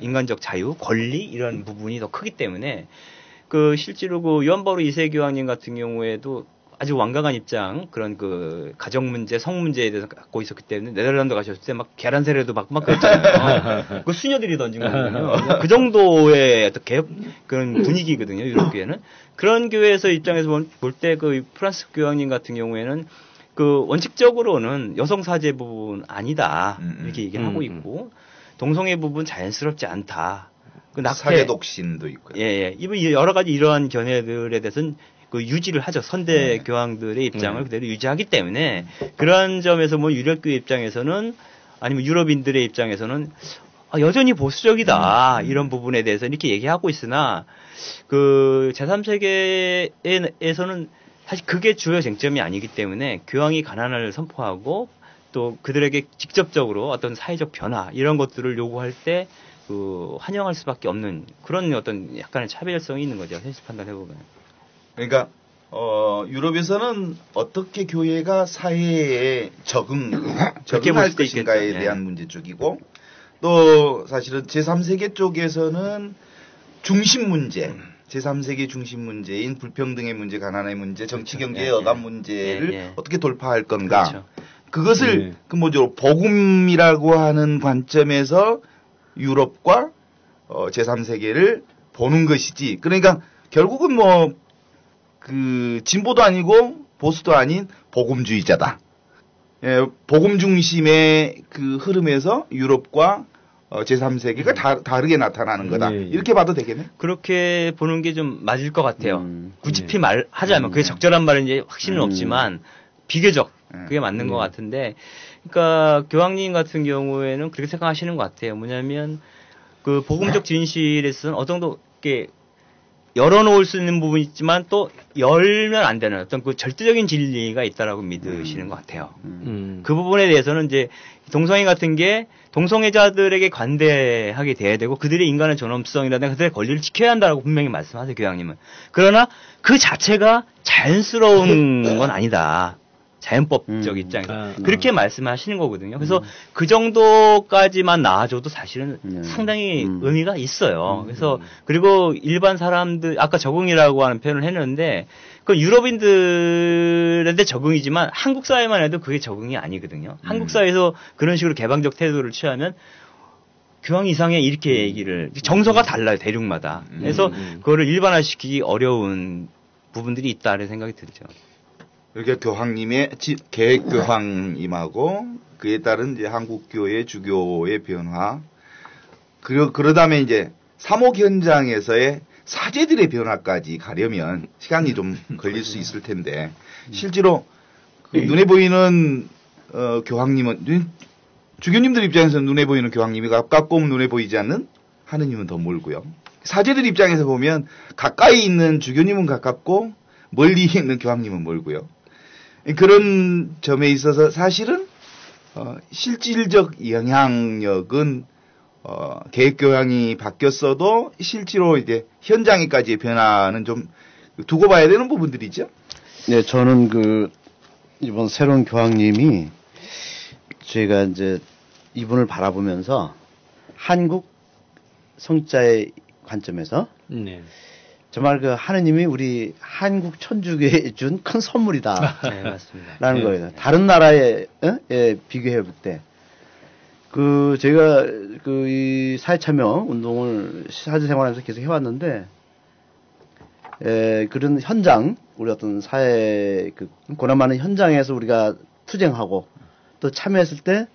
인간적 자유, 권리 이런 부분이 더 크기 때문에 그 실제로 그 요한 바오로 2세 교황님 같은 경우에도 아주 완강한 입장, 그런 그 가정 문제, 성 문제에 대해서 갖고 있었기 때문에 네덜란드 가셨을 때 막 계란 세례도 막 그랬잖아요. 그 수녀들이 던진 거거든요. 그 정도의 어떤 개혁 그런 분위기거든요. 유럽 교회는. 그런 교회에서 입장에서 볼 때 그 프란시스코 교황님 같은 경우에는 그 원칙적으로는 여성 사제 부분 아니다 이렇게 얘기를 하고 있고, 동성애 부분 자연스럽지 않다. 그 낙태 사제 독신도 있고요. 예. 이번 여러 가지 이러한 견해들에 대해서는 그 유지를 하죠. 선대 교황들의 입장을 그대로 유지하기 때문에, 그런 점에서 뭐 유럽교회 입장에서는, 아니면 유럽인들의 입장에서는 여전히 보수적이다 이런 부분에 대해서 이렇게 얘기하고 있으나, 그 제3세계에서는 사실 그게 주요 쟁점이 아니기 때문에 교황이 가난을 선포하고 또 그들에게 직접적으로 어떤 사회적 변화 이런 것들을 요구할 때 그 환영할 수밖에 없는 그런 어떤 약간의 차별성이 있는 거죠. 현실 판단해보면. 그러니까 유럽에서는 어떻게 교회가 사회에 적응할 것인가에 대한 문제 쪽이고, 또 사실은 제3세계 쪽에서는 중심 문제, 제3세계 중심 문제인 불평등의 문제, 가난의 문제, 정치 경제의 억압 문제를 어떻게 돌파할 건가. 그렇죠. 그것을 근본적으로 복음이라고 하는 관점에서 유럽과 제3세계를 보는 것이지. 그러니까 결국은 뭐 그 진보도 아니고 보수도 아닌 복음주의자다. 예, 복음 중심의 그 흐름에서 유럽과 제3세계가 다르게 나타나는 거다. 이렇게 봐도 되겠네. 그렇게 보는 게 좀 맞을 것 같아요. 굳이 말하자면 그게 적절한 말인지 확신은 없지만 비교적 그게 맞는 것 같은데, 그러니까 교황님 같은 경우에는 그렇게 생각하시는 것 같아요. 뭐냐면 그 복음적 진실에서는 어느 정도 이렇게 열어놓을 수 있는 부분이 있지만 또 열면 안 되는 어떤 그 절대적인 진리가 있다라고 믿으시는 것 같아요. 그 부분에 대해서는 이제 동성애 같은 게 동성애자들에게 관대하게 돼야 되고 그들의 인간의 존엄성이라든가 그들의 권리를 지켜야 한다라고 분명히 말씀하세요, 교황님은. 그러나 그 자체가 자연스러운 건 아니다. 자연법적 입장에서 그렇게 말씀하시는 거거든요. 그래서 그 정도까지만 나아져도 사실은 상당히 의미가 있어요. 그래서 그리고 일반 사람들, 아까 적응이라고 하는 표현을 했는데 그 유럽인들한테 적응이지만 한국 사회만 해도 그게 적응이 아니거든요. 한국 사회에서 그런 식으로 개방적 태도를 취하면 교황 이상의 이렇게 얘기를, 정서가 달라요, 대륙마다. 그래서 그거를 일반화시키기 어려운 부분들이 있다는 생각이 들죠. 그러니까 교황님의 계획 교황님하고 그에 따른 이제 한국교회 주교의 변화, 그러다면 이제 사목 현장에서의 사제들의 변화까지 가려면 시간이 좀 걸릴 수 있을 텐데, 실제로 그 눈에 보이는 교황님은, 주교님들 입장에서는 눈에 보이는 교황님이 가깝고 눈에 보이지 않는 하느님은 더 멀고요. 사제들 입장에서 보면 가까이 있는 주교님은 가깝고 멀리 있는 교황님은 멀고요. 그런 점에 있어서 사실은 실질적 영향력은 계획교황이 바뀌었어도 실제로 이제 현장에까지의 변화는 좀 두고 봐야 되는 부분들이죠. 네, 저는 이번 새로운 교황님이 저희가 이제 이분을 바라보면서 한국 성자의 관점에서 정말 그 하느님이 우리 한국 천주교에 준 큰 선물이다. 네, 맞습니다. 라는 거예요. 다른 나라에 비교해 볼 때. 제가 이 사회참여 운동을 사회 생활하면서 계속 해왔는데, 그런 현장, 우리 어떤 사회, 고난 많은 현장에서 우리가 투쟁하고 또 참여했을 때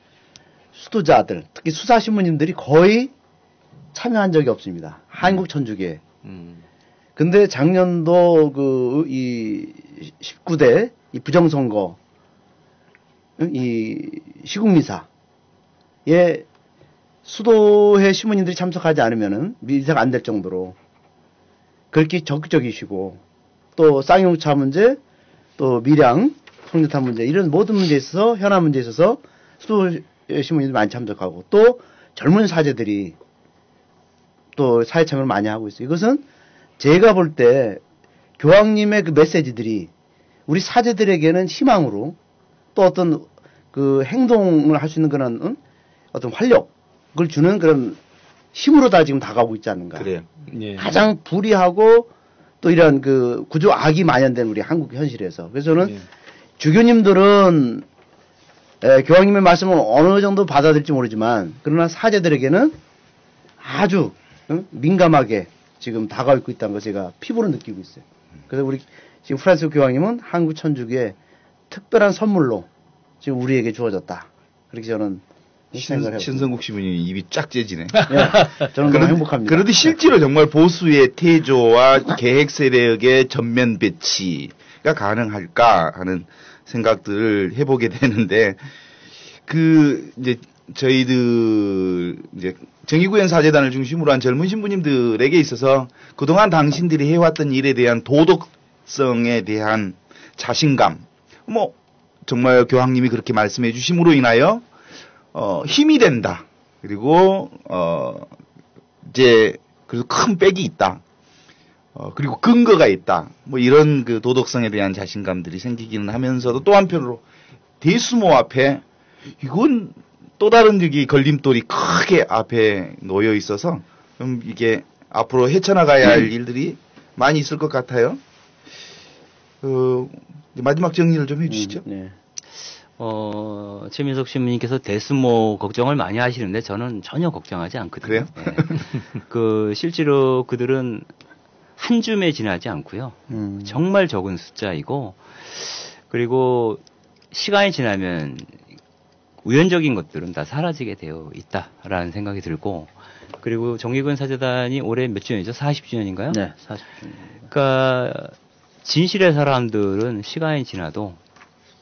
수도자들, 특히 수사신부님들이 거의 참여한 적이 없습니다. 한국 천주교에. 근데 작년도 이 19대 이 부정선거, 이 시국미사에 수도회 신부님들이 참석하지 않으면은 미사가 안 될 정도로 그렇게 적극적이시고, 또 쌍용차 문제, 또 밀양, 송전탄 문제, 이런 모든 문제에 있어서, 현안 문제에 있어서 수도회 신부님들이 많이 참석하고, 또 젊은 사제들이 또 사회 참여를 많이 하고 있어요. 이것은 제가 볼 때 교황님의 그 메시지들이 우리 사제들에게는 희망으로, 또 어떤 행동을 할 수 있는 그런 어떤 활력을 주는 그런 힘으로 다 지금 다가오고 있지 않는가. 그래요. 예. 가장 불의하고 또 이런 구조 악이 만연된 우리 한국 현실에서. 그래서 저는 주교님들은 교황님의 말씀을 어느 정도 받아들일지 모르지만, 그러나 사제들에게는 아주 민감하게 지금 다가오고 있다는 걸 제가 피부로 느끼고 있어요. 그래서 우리 지금 프란시스코 교황님은 한국 천주교의 특별한 선물로 지금 우리에게 주어졌다. 그렇게 저는 생각을 해요. 신성국 신부님이 입이 쫙 째지네. 네, 저는 너무 행복합니다. 그런데 실제로 정말 보수의 태조와 계획 세력의 전면 배치가 가능할까 하는 생각들을 해보게 되는데, 이제 저희들 이제 정의구현 사제단을 중심으로 한 젊은 신부님들에게 있어서 그동안 당신들이 해왔던 일에 대한 도덕성에 대한 자신감, 정말 교황님이 그렇게 말씀해 주심으로 인하여 힘이 된다. 그리고 이제 그래서 큰 백이 있다. 그리고 근거가 있다. 이런 그 도덕성에 대한 자신감들이 생기기는 하면서도, 또 한편으로 대수모 앞에 이건 또 다른 걸림돌이 크게 앞에 놓여 있어서 좀 이게 앞으로 헤쳐나가야 할 일들이 많이 있을 것 같아요. 마지막 정리를 좀 해주시죠. 네. 최민석 신부님께서 대수모 걱정을 많이 하시는데 저는 전혀 걱정하지 않거든요. 그래요? 네. 실제로 그들은 한 줌에 지나지 않고요. 정말 적은 숫자이고, 그리고 시간이 지나면 우연적인 것들은 다 사라지게 되어 있다라는 생각이 들고, 그리고 정의구현 사제단이 올해 몇 주년이죠? 40주년인가요? 네, 40주년. 그러니까 진실의 사람들은 시간이 지나도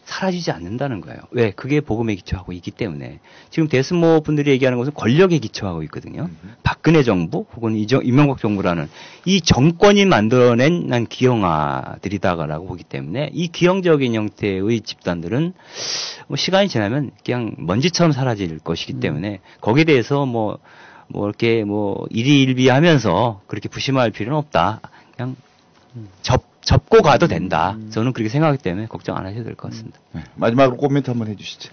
사라지지 않는다는 거예요. 왜? 그게 복음에 기초하고 있기 때문에. 지금 대스모 분들이 얘기하는 것은 권력에 기초하고 있거든요. 박근혜 정부 혹은 이명박 정부라는 이 정권이 만들어낸 난 기형아들이다라고 보기 때문에, 이 기형적인 형태의 집단들은 시간이 지나면 그냥 먼지처럼 사라질 것이기 때문에 거기에 대해서 이렇게 일희일비하면서 그렇게 부심할 필요는 없다. 그냥 접고 가도 된다. 저는 그렇게 생각하기 때문에 걱정 안 하셔도 될 것 같습니다. 네, 마지막으로 코멘트 한번 해주시죠.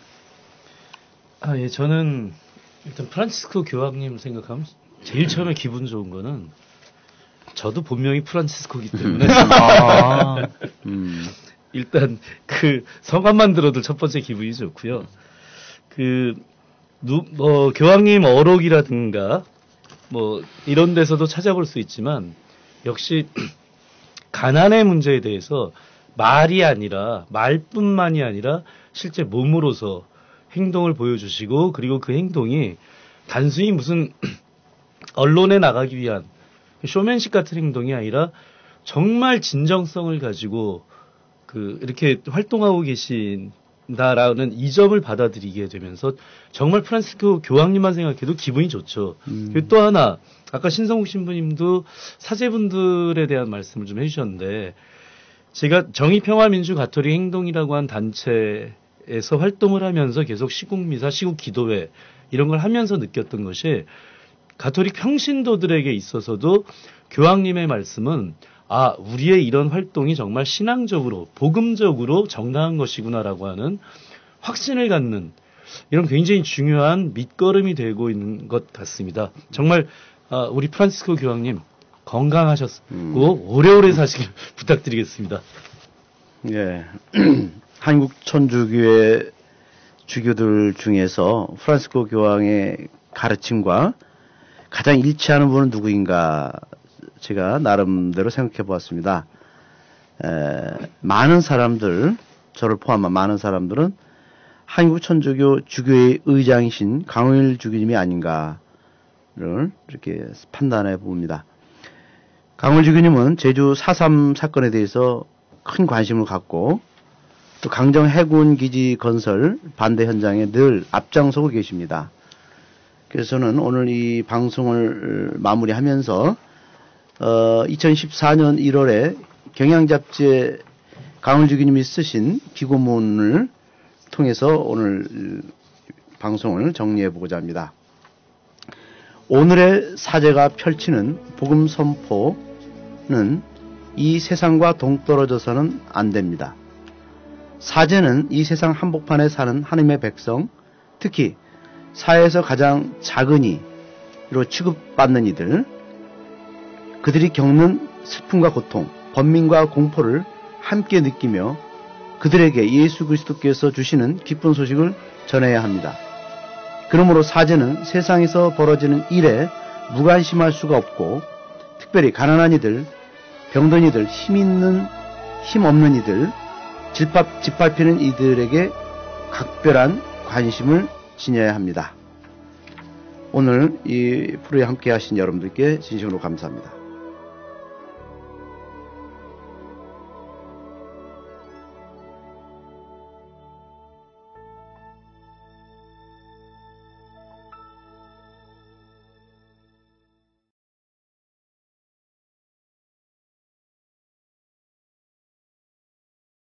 예, 저는 일단 프란치스코 교황님 생각하면 제일 처음에 기분 좋은 거는, 저도 본명이 프란치스코이기 때문에 일단 그 성함만 들어도 첫 번째 기분이 좋고요. 교황님 어록이라든가 이런 데서도 찾아볼 수 있지만, 역시 가난의 문제에 대해서 말뿐만이 아니라 실제 몸으로서 행동을 보여주시고, 그리고 그 행동이 단순히 무슨 언론에 나가기 위한 쇼맨십 같은 행동이 아니라 정말 진정성을 가지고 이렇게 활동하고 계신다라는 이 점을 받아들이게 되면서 정말 프란시스코 교황님만 생각해도 기분이 좋죠. 그리고 또 하나, 아까 신성욱 신부님도 사제분들에 대한 말씀을 좀 해주셨는데, 제가 정의평화민주 가톨릭 행동이라고 한 단체에서 활동을 하면서 계속 시국미사, 시국기도회 이런 걸 하면서 느꼈던 것이, 가톨릭 평신도들에게 있어서도 교황님의 말씀은 우리의 이런 활동이 정말 신앙적으로, 복음적으로 정당한 것이구나라고 하는 확신을 갖는 이런 굉장히 중요한 밑거름이 되고 있는 것 같습니다. 정말 우리 프란시스코 교황님 건강하셨고 오래오래 사시길 부탁드리겠습니다. 예. 한국 천주교회 주교들 중에서 프란시스코 교황의 가르침과 가장 일치하는 분은 누구인가 제가 나름대로 생각해 보았습니다. 많은 사람들, 저를 포함한 많은 사람들은 한국 천주교 주교의 의장이신 강원일 주교님이 아닌가를 이렇게 판단해 봅니다. 강원일 주교님은 제주 4.3 사건에 대해서 큰 관심을 갖고 또 강정 해군 기지 건설 반대 현장에 늘 앞장서고 계십니다. 그래서 저는 오늘 이 방송을 마무리하면서 2014년 1월에 경향잡지에 강원일 주교님이 쓰신 기고문을 통해서 오늘 방송을 정리해 보고자 합니다. 오늘의 사제가 펼치는 복음 선포는 이 세상과 동떨어져서는 안 됩니다. 사제는 이 세상 한복판에 사는 하나님의 백성, 특히 사회에서 가장 작은 이로 취급받는 이들, 그들이 겪는 슬픔과 고통, 번민과 공포를 함께 느끼며 그들에게 예수 그리스도께서 주시는 기쁜 소식을 전해야 합니다. 그러므로 사제는 세상에서 벌어지는 일에 무관심할 수가 없고, 특별히 가난한 이들, 병든 이들, 힘 없는 이들, 짓밟히는 이들에게 각별한 관심을 지녀야 합니다. 오늘 이 프로에 함께 하신 여러분들께 진심으로 감사합니다.